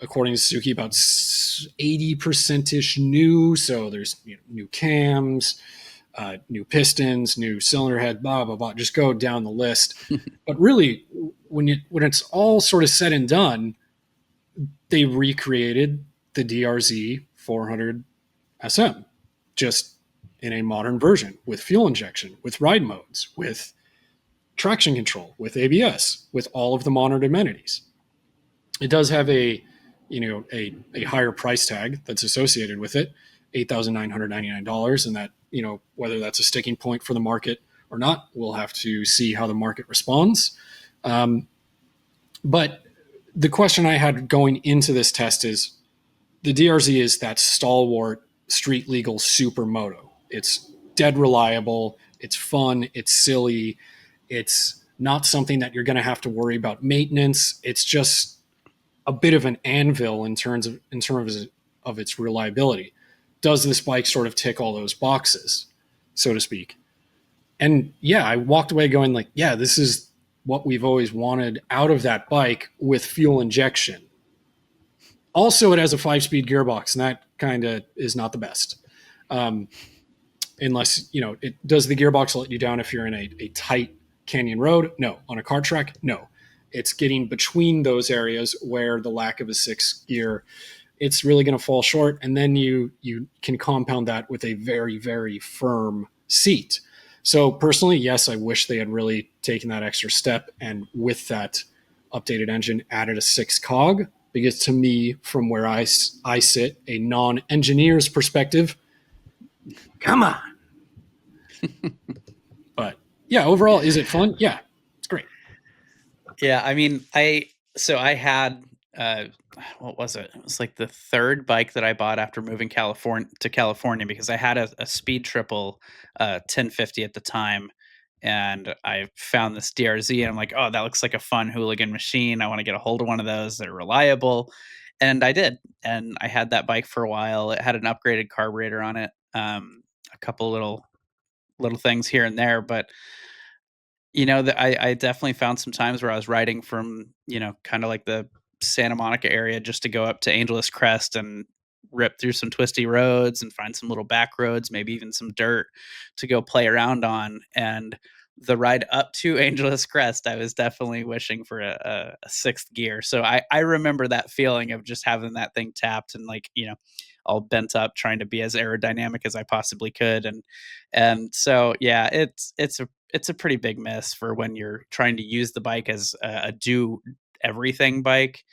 according to Suzuki, about 80%-ish new. So there's new cams, new pistons, new cylinder head, blah, blah, blah. Just go down the list. But really, when it's all sort of said and done, they recreated the DRZ 400SM, just in a modern version with fuel injection, with ride modes, with traction control, with ABS, with all of the modern amenities. It does have a higher price tag that's associated with it, $8,999, and that, whether that's a sticking point for the market or not, we'll have to see how the market responds. But the question I had going into this test is, the DRZ is that stalwart street legal supermoto. It's dead reliable. It's fun. It's silly. It's not something that you're going to have to worry about maintenance. It's just a bit of an anvil in terms of its reliability. Does this bike sort of tick all those boxes? so to speak. And yeah, I walked away going like, yeah, this is what we've always wanted out of that bike with fuel injection. Also, it has a 5-speed gearbox, and that kind of is not the best. Unless, it does the gearbox let you down if you're in a tight canyon road? No. On a kart track? No. It's getting between those areas where the lack of a 6th gear, it's really going to fall short. And then you can compound that with a very, very firm seat. So personally, yes, I wish they had really taken that extra step and with that updated engine added a 6 cog, because to me, from where I sit, a non-engineer's perspective, come on. But yeah, overall, is it fun? Yeah, it's great. Yeah, I mean, I had what was it? It was like the 3rd bike that I bought after moving to California, because I had a Speed Triple 1050 at the time, and I found this DRZ, and I'm like, oh, that looks like a fun hooligan machine. I want to get a hold of one of those that are reliable, and I did, and I had that bike for a while. It had an upgraded carburetor on it, a couple little things here and there, but I definitely found some times where I was riding from, kind of like the Santa Monica area just to go up to Angeles Crest and rip through some twisty roads and find some little back roads, maybe even some dirt to go play around on. And the ride up to Angeles Crest, I was definitely wishing for a 6th gear. So I remember that feeling of just having that thing tapped and all bent up, trying to be as aerodynamic as I possibly could. And so, yeah, it's a pretty big miss for when you're trying to use the bike as a do everything bike.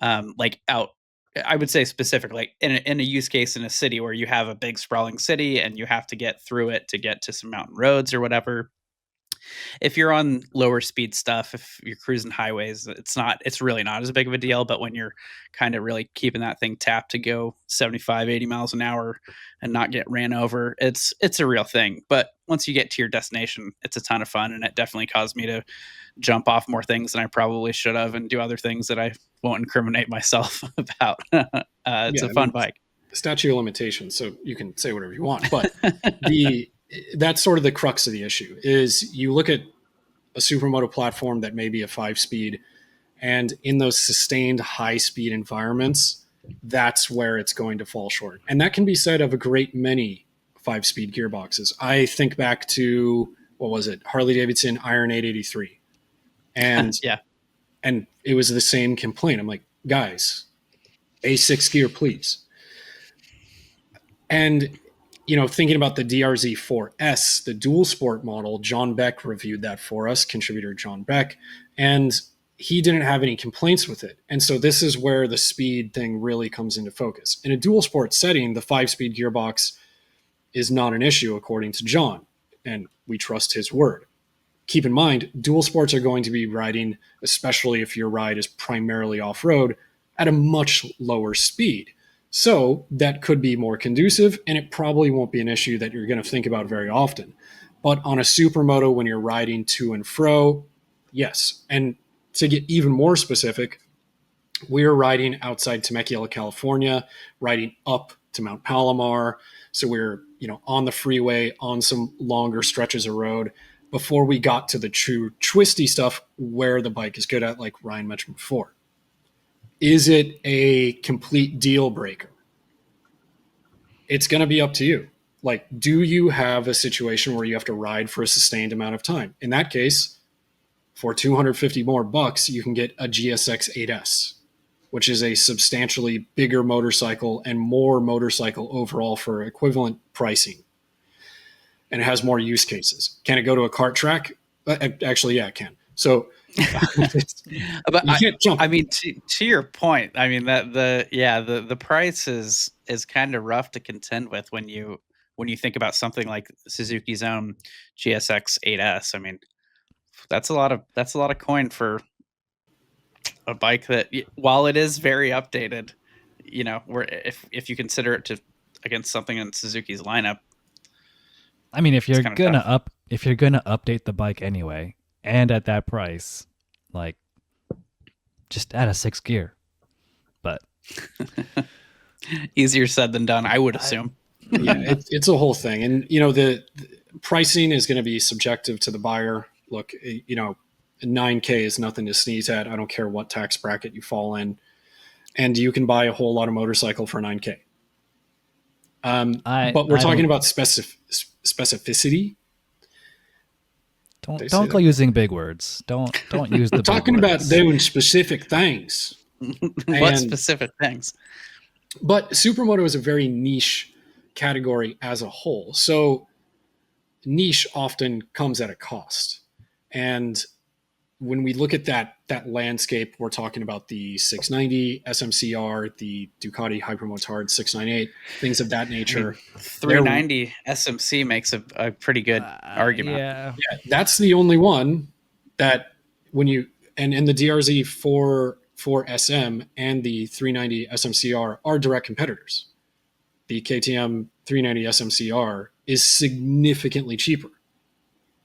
I would say specifically like in a use case in a city where you have a big sprawling city and you have to get through it to get to some mountain roads or whatever. If you're on lower speed stuff, if you're cruising highways, it's really not as big of a deal. But when you're kind of really keeping that thing tapped to go 75, 80 miles an hour and not get ran over, it's a real thing. But once you get to your destination, it's a ton of fun. And it definitely caused me to jump off more things than I probably should have and do other things that I won't incriminate myself about. It's a fun bike. Statute of limitations, so you can say whatever you want. But that's sort of the crux of the issue is you look at a supermoto platform that may be a 5-speed, and in those sustained high-speed environments, that's where it's going to fall short. And that can be said of a great many 5-speed gearboxes. I think back to, what was it, Harley-Davidson Iron 883. And yeah, and it was the same complaint. I'm like, guys, a 6 gear, please. And thinking about the DRZ4S, the dual sport model, John Beck reviewed that for us, contributor John Beck, and he didn't have any complaints with it. And so this is where the speed thing really comes into focus. In a dual sport setting, the 5-speed gearbox is not an issue, according to John, and we trust his word. Keep in mind, dual sports are going to be riding, especially if your ride is primarily off-road, at a much lower speed. So that could be more conducive, and it probably won't be an issue that you're going to think about very often. But on a supermoto, when you're riding to and fro, yes. And to get even more specific, we're riding outside Temecula, California, riding up to Mount Palomar. So we're, on the freeway, on some longer stretches of road before we got to the true twisty stuff where the bike is good at, like Ryan mentioned before. Is it a complete deal breaker? It's going to be up to you. Like, do you have a situation where you have to ride for a sustained amount of time? In that case, for $250 more bucks, you can get a GSX 8S, which is a substantially bigger motorcycle and more motorcycle overall for equivalent pricing. And it has more use cases. Can it go to a kart track? Actually, yeah, it can. So, but I mean, to your point, I mean that the price is kind of rough to contend with when you think about something like Suzuki's own GSX 8S. I mean, that's a lot of coin for a bike that, while it is very updated, where if you consider it against something in Suzuki's lineup. I mean, if you're gonna update the bike anyway, and at that price, like, just add a 6 gear. But easier said than done, I would assume. Yeah, it's a whole thing. And, the pricing is going to be subjective to the buyer. Look, 9K is nothing to sneeze at. I don't care what tax bracket you fall in. And you can buy a whole lot of motorcycle for 9K. But we're talking about specificity. Don't go using big words. Don't use the We're big talking words. about doing specific things. What specific things? But supermoto is a very niche category as a whole. So niche often comes at a cost. And when we look at that landscape, we're talking about the 690 SMCR, the Ducati Hypermotard 698, things of that nature. 390 SMC makes a pretty good argument. Yeah, that's the only one that when you and the DRZ400SM and the 390 SMCR are direct competitors. The KTM 390 SMCR is significantly cheaper.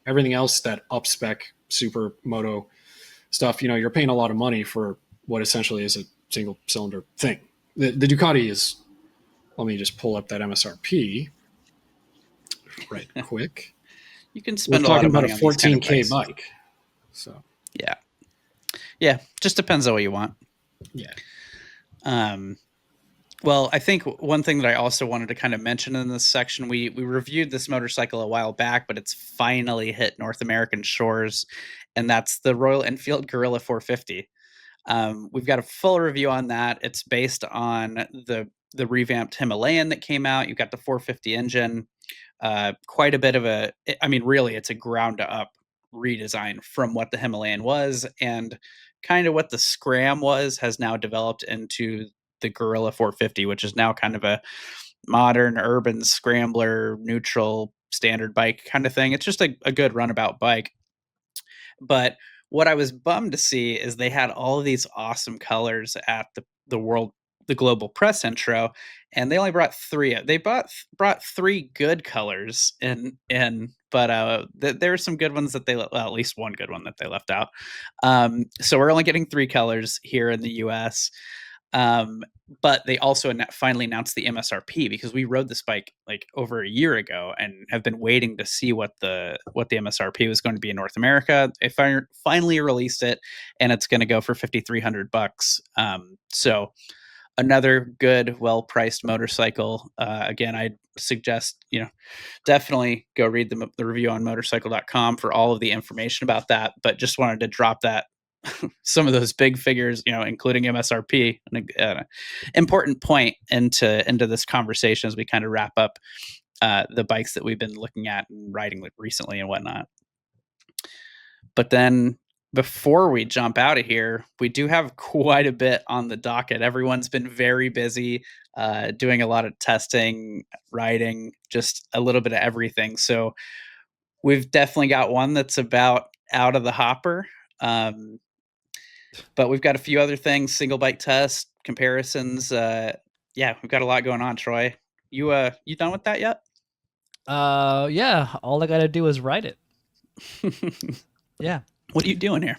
Everything else, that up spec supermoto stuff, you're paying a lot of money for what essentially is a single cylinder thing. The Ducati is, let me just pull up that MSRP right quick. You can spend We're a lot talking of money about a on these kind of 14K bikes. bike. So yeah, just depends on what you want. Yeah. Well, I think one thing that I also wanted to kind of mention in this section, we reviewed this motorcycle a while back, but it's finally hit North American shores, and that's the Royal Enfield Guerrilla 450. We've got a full review on that. It's based on the revamped Himalayan that came out. You've got the 450 engine, quite a bit of really, it's a ground up redesign from what the Himalayan was, and kind of what the Scram was has now developed into the Guerrilla 450, which is now kind of a modern urban scrambler, neutral standard bike kind of thing. It's just a good runabout bike. But what I was bummed to see is they had all of these awesome colors at the global press intro, and they only brought three. They brought three good colors but there are some good ones that at least one good one that they left out. So we're only getting three colors here in the US. But they also finally announced the MSRP, because we rode this bike like over a year ago and have been waiting to see what the MSRP was going to be in North America. They finally released it, and it's going to go for $5,300. So another good, well-priced motorcycle. Again, I'd suggest, definitely go read the review on Motorcycle.com for all of the information about that. But just wanted to drop that some of those big figures, including MSRP, an important point into this conversation as we kind of wrap up the bikes that we've been looking at and riding recently and whatnot. But then before we jump out of here, we do have quite a bit on the docket. Everyone's been very busy doing a lot of testing, riding, just a little bit of everything. So we've definitely got one that's about out of the hopper. But we've got a few other things, single bike tests, comparisons. We've got a lot going on, Troy. You done with that yet? Yeah, all I gotta do is write it. Yeah. What are you doing here?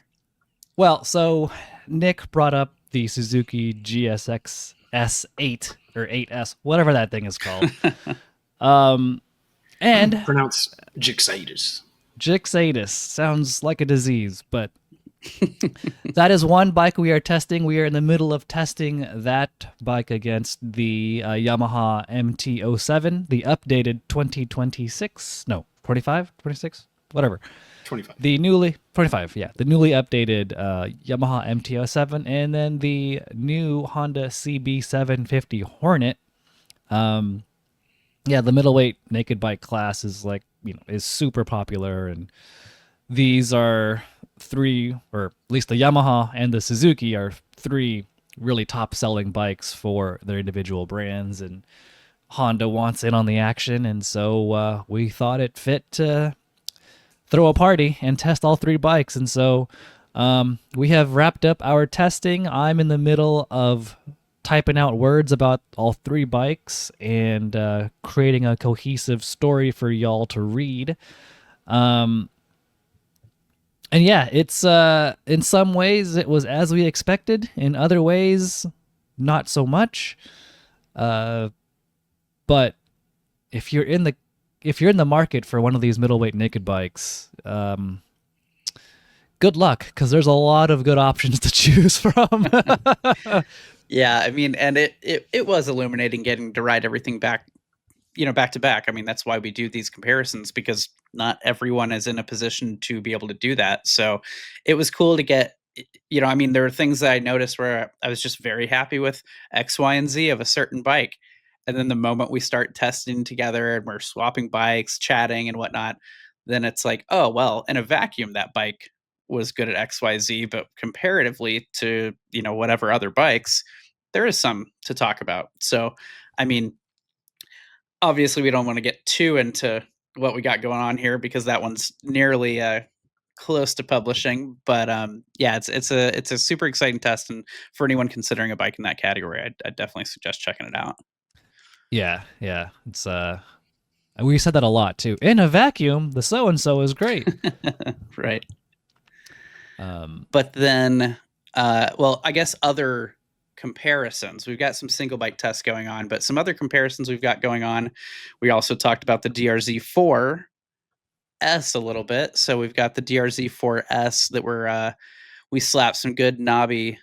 Well, so Nick brought up the Suzuki GSX S8 or 8S, whatever that thing is called. And Pronounced Jixatus. Jixatus sounds like a disease, but that is one bike we are testing. We are in the middle of testing that bike against the Yamaha MT-07, the updated 25, 26, whatever. 25. The newly 25, yeah, the newly updated Yamaha MT-07, and then the new Honda CB750 Hornet. Yeah, the middleweight naked bike class is is super popular, and these are three, or at least the Yamaha and the Suzuki are three really top-selling bikes for their individual brands, and Honda wants in on the action, and so we thought it fit to throw a party and test all three bikes. And so we have wrapped up our testing. I'm in the middle of typing out words about all three bikes and creating a cohesive story for y'all to read. And yeah, it's in some ways it was as we expected. In other ways, not so much. But if you're in the market for one of these middleweight naked bikes, good luck, because there's a lot of good options to choose from. Yeah, I mean, and it was illuminating getting to ride everything back to back. I mean, that's why we do these comparisons, because not everyone is in a position to be able to do that. So it was cool to get, I mean, there were things that I noticed where I was just very happy with X, Y, and Z of a certain bike. And then the moment we start testing together and we're swapping bikes, chatting and whatnot, then it's like, oh, well, in a vacuum, that bike was good at X, Y, Z, but comparatively to, whatever other bikes, there is some to talk about. So, I mean, obviously we don't want to get too into what we got going on here, because that one's nearly close to publishing. But yeah, it's a super exciting test, and for anyone considering a bike in that category, I'd definitely suggest checking it out. Yeah, it's we said that a lot too. In a vacuum, the so and so is great. Right. But then, well, I guess other comparisons. We've got some single bike tests going on, but some other comparisons we've got going on. We also talked about the DRZ4S a little bit. So we've got the DRZ4S that we slapped some good knobby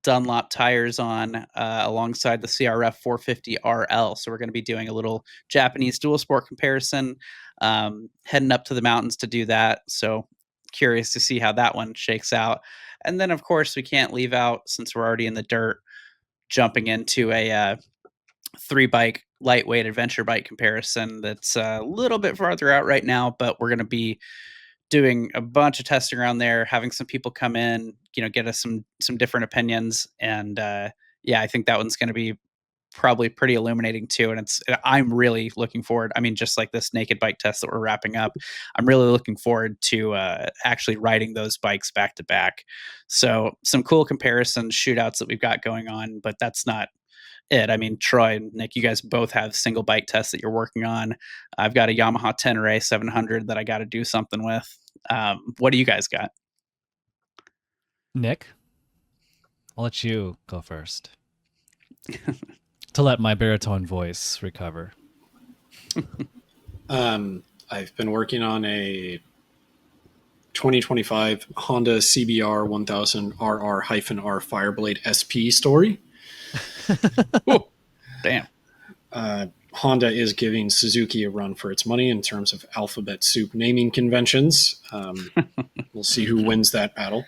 Dunlop tires on alongside the CRF 450 RL. So we're going to be doing a little Japanese dual sport comparison, heading up to the mountains to do that. So curious to see how that one shakes out. And then, of course, we can't leave out, since we're already in the dirt, jumping into a 3-bike lightweight adventure bike comparison that's a little bit farther out right now, but we're going to be doing a bunch of testing around there, having some people come in, get us some different opinions. And yeah, I think that one's going to be probably pretty illuminating too. And I'm really looking forward. I mean, just like this naked bike test that we're wrapping up, I'm really looking forward to actually riding those bikes back to back. So some cool comparison shootouts that we've got going on, but that's not it. I mean, Troy and Nick, you guys both have single bike tests that you're working on. I've got a Yamaha Tenere 700 that I got to do something with. What do you guys got? Nick, I'll let you go first to let my baritone voice recover. I've been working on a 2025 Honda CBR 1000 RR-R Fireblade SP story. Oh, damn. Honda is giving Suzuki a run for its money in terms of alphabet soup naming conventions. We'll see who wins that battle.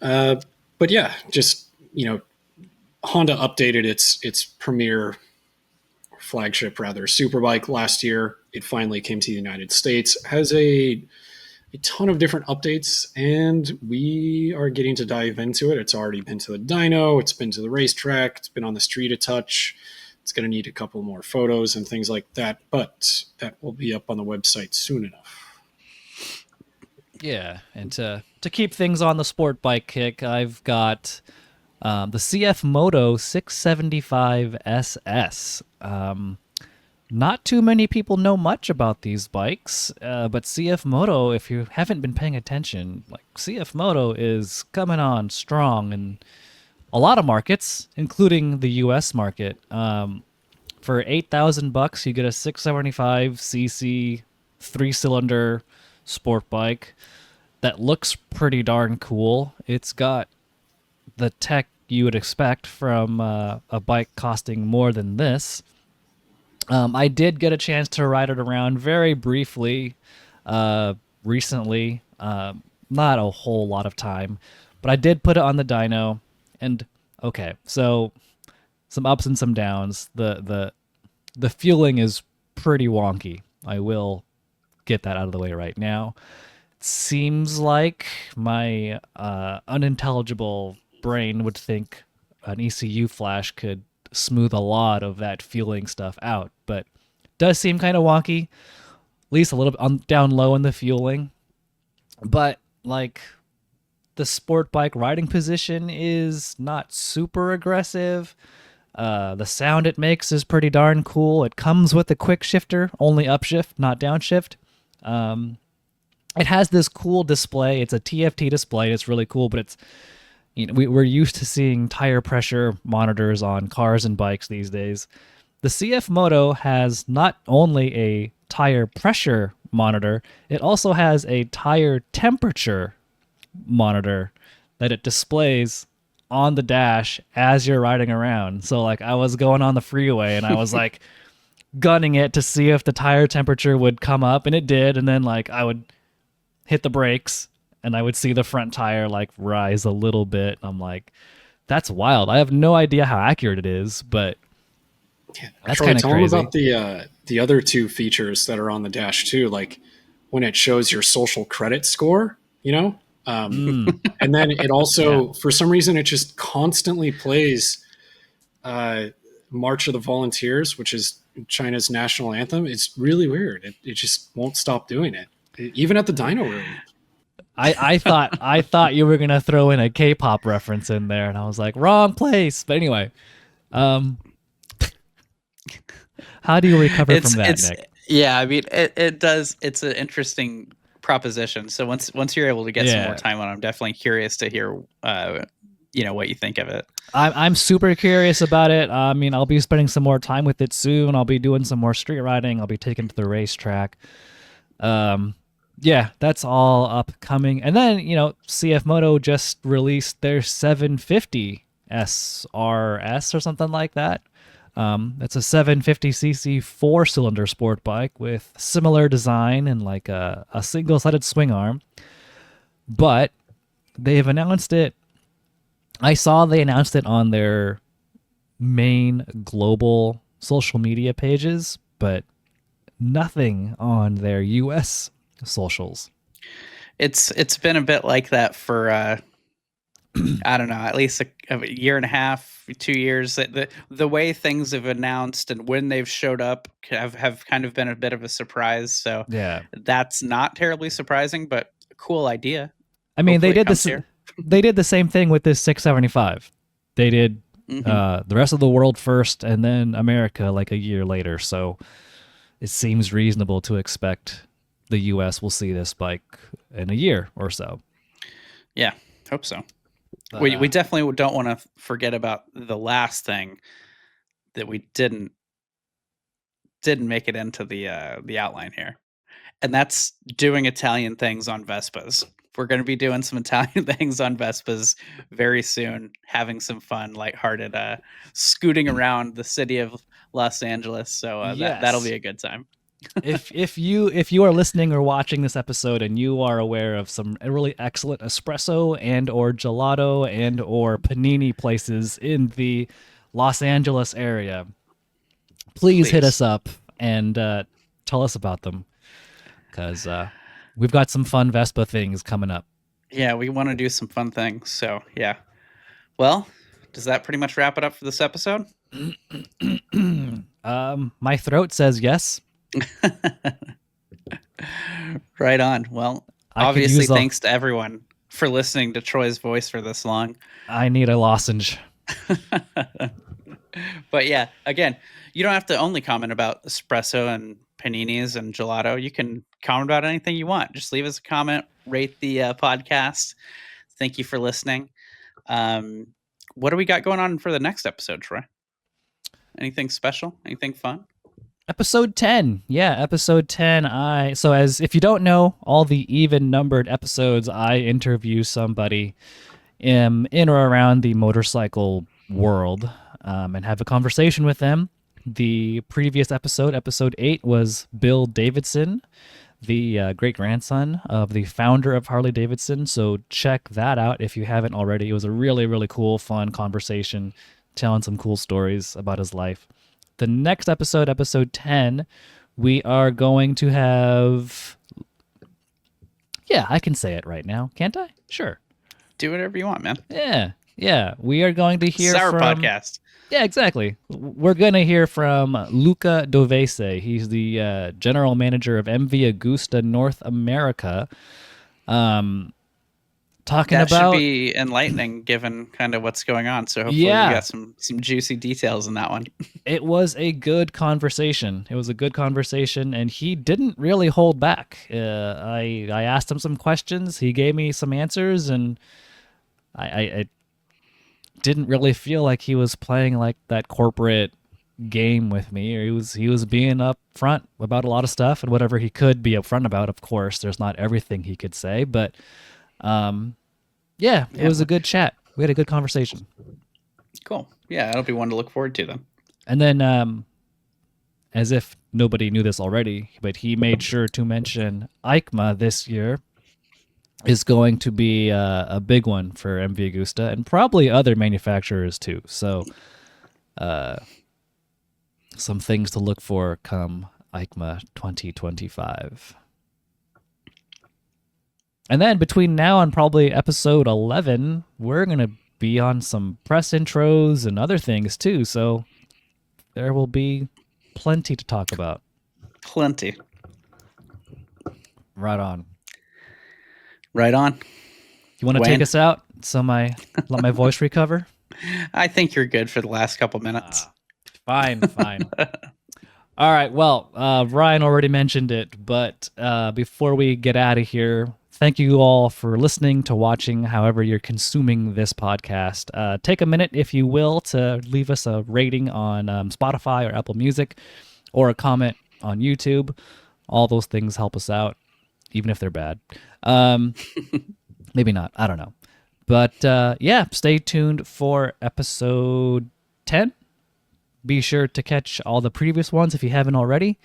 But yeah, just, Honda updated its premier flagship, Superbike last year. It finally came to the United States. Has a ton of different updates, and we are getting to dive into it. It's already been to the dyno, it's been to the racetrack, it's been on the street a touch. It's going to need a couple more photos and things like that, but that will be up on the website soon enough. Yeah, and to keep things on the sport bike kick, I've got the CF Moto 675 SS. Not too many people know much about these bikes, but CF Moto, if you haven't been paying attention, CF Moto is coming on strong in a lot of markets, including the U.S. market. For $8,000, you get a 675cc 3-cylinder sport bike that looks pretty darn cool. It's got the tech you would expect from a bike costing more than this. I did get a chance to ride it around very briefly recently. Not a whole lot of time, but I did put it on the dyno. And okay, so some ups and some downs. The fueling is pretty wonky. I will get that out of the way right now. It seems like my unintelligible brain would think an ECU flash could smooth a lot of that fueling stuff out, but it does seem kind of wonky, at least a little bit down low in the fueling. But the sport bike riding position is not super aggressive. The sound it makes is pretty darn cool. It comes with a quick shifter, only upshift, not downshift. It has this cool display. It's a TFT display. It's really cool, but it's we're used to seeing tire pressure monitors on cars and bikes these days. the CF Moto has not only a tire pressure monitor, it also has a tire temperature monitor that it displays on the dash as you're riding around. So like I was going on the freeway and I was like gunning it to see if the tire temperature would come up, and it did, and then like I would hit the brakes and I would see the front tire like rise a little bit. I'm like, that's wild. I have no idea how accurate it is, but that's kind of crazy. Tell them about the other two features that are on the dash too, like when it shows your social credit score, and then it also, for some reason, it just constantly plays March of the Volunteers, which is China's national anthem. It's really weird. It just won't stop doing it, even at the dyno room. I thought you were gonna throw in a K-pop reference in there, and I was like, wrong place. But anyway, how do you recover from that, Nick? Yeah, I mean, it does. It's an interesting proposition. So once you're able to get some more time on it, I'm definitely curious to hear, what you think of it. I'm super curious about it. I mean, I'll be spending some more time with it soon. I'll be doing some more street riding. I'll be taking it to the racetrack. Yeah, that's all upcoming. And then, CF Moto just released their 750 SRS or something like that. It's a 750cc 4-cylinder sport bike with similar design and like a single-sided swing arm. But they've announced it. I saw they announced it on their main global social media pages, but nothing on their US socials. It's been a bit like that for I don't know, at least a year and a half, 2 years. The way things have announced and when they've showed up have kind of been a bit of a surprise. So yeah, that's not terribly surprising, but a cool idea. I mean, they did this. They did the same thing with this 675. They did the rest of the world first, and then America like a year later. So it seems reasonable to expect the U.S. will see this bike in a year or so. Yeah, hope so. We definitely don't want to forget about the last thing that we didn't make it into the outline here, and that's doing Italian things on Vespas. We're going to be doing some Italian things on Vespas very soon, having some fun, lighthearted, scooting around the city of Los Angeles. So yes. that'll be a good time. if you are listening or watching this episode and you are aware of some really excellent espresso and or gelato and or panini places in the Los Angeles area, please hit us up and tell us about them, because we've got some fun Vespa things coming up. Yeah, we want to do some fun things. So yeah. Well, does that pretty much wrap it up for this episode? My throat says yes. Right on. Well, obviously, thanks to everyone for listening to Troy's voice for this long. I need a lozenge. But yeah, again, you don't have to only comment about espresso and paninis and gelato. You can comment about anything you want. Just leave us a comment, rate the podcast. Thank you for listening. What do we got going on for the next episode, Troy? Anything special? Anything fun? Episode 10. Yeah, episode 10. If you don't know, all the even numbered episodes, I interview somebody in or around the motorcycle world and have a conversation with them. The previous episode 8, was Bill Davidson, the great-grandson of the founder of Harley-Davidson. So check that out if you haven't already. It was a really, really cool, fun conversation, telling some cool stories about his life. The next episode, episode 10, we are going to have... Yeah, I can say it right now, can't I? Sure. Do whatever you want, man. Yeah. We are going to hear from... podcast. Yeah, exactly. We're going to hear from Luca Dovese. He's the general manager of MV Agusta North America. That should be enlightening given kind of what's going on. So hopefully we got some juicy details in that one. It was a good conversation. And he didn't really hold back. I asked him some questions. He gave me some answers, and I didn't really feel like he was playing like that corporate game with me. He was being upfront about a lot of stuff and whatever he could be upfront about. Of course, there's not everything he could say, but it was a good chat. We had a good conversation. Cool. Yeah, that'll be one to look forward to then. And then, as if nobody knew this already, but he made sure to mention EICMA this year is going to be a big one for MV Agusta and probably other manufacturers too. So, some things to look for come EICMA 2025. And then between now and probably episode 11, we're going to be on some press intros and other things too. So there will be plenty to talk about. Plenty. Right on. Right on. You want to take us out so let my voice recover? I think you're good for the last couple minutes. Fine. All right. Well, Ryan already mentioned it, but before we get out of here, thank you all for listening to watching, however you're consuming this podcast. Take a minute, if you will, to leave us a rating on Spotify or Apple Music or a comment on YouTube. All those things help us out, even if they're bad. Maybe not. I don't know. But stay tuned for episode 10. Be sure to catch all the previous ones if you haven't already.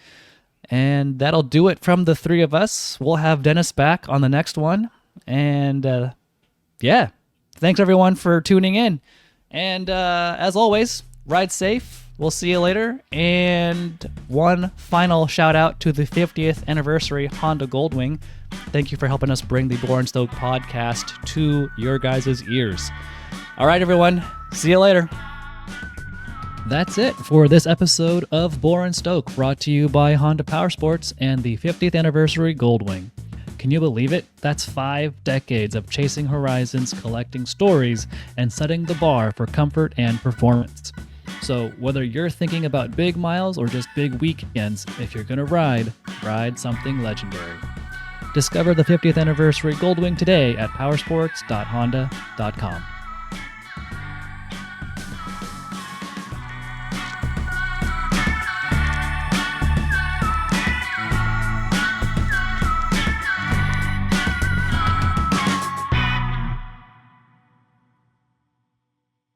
And that'll do it from the three of us. We'll have Dennis back on the next one. And thanks everyone for tuning in. And as always, ride safe. We'll see you later. And one final shout out to the 50th anniversary Honda Goldwing. Thank you for helping us bring the Bore and Stoke podcast to your guys' ears. All right, everyone. See you later. That's it for this episode of Bore and Stoke, brought to you by Honda Powersports and the 50th anniversary Goldwing. Can you believe it? That's 5 decades of chasing horizons, collecting stories, and setting the bar for comfort and performance. So whether you're thinking about big miles or just big weekends, if you're gonna ride something legendary. Discover the 50th anniversary Goldwing today at powersports.honda.com.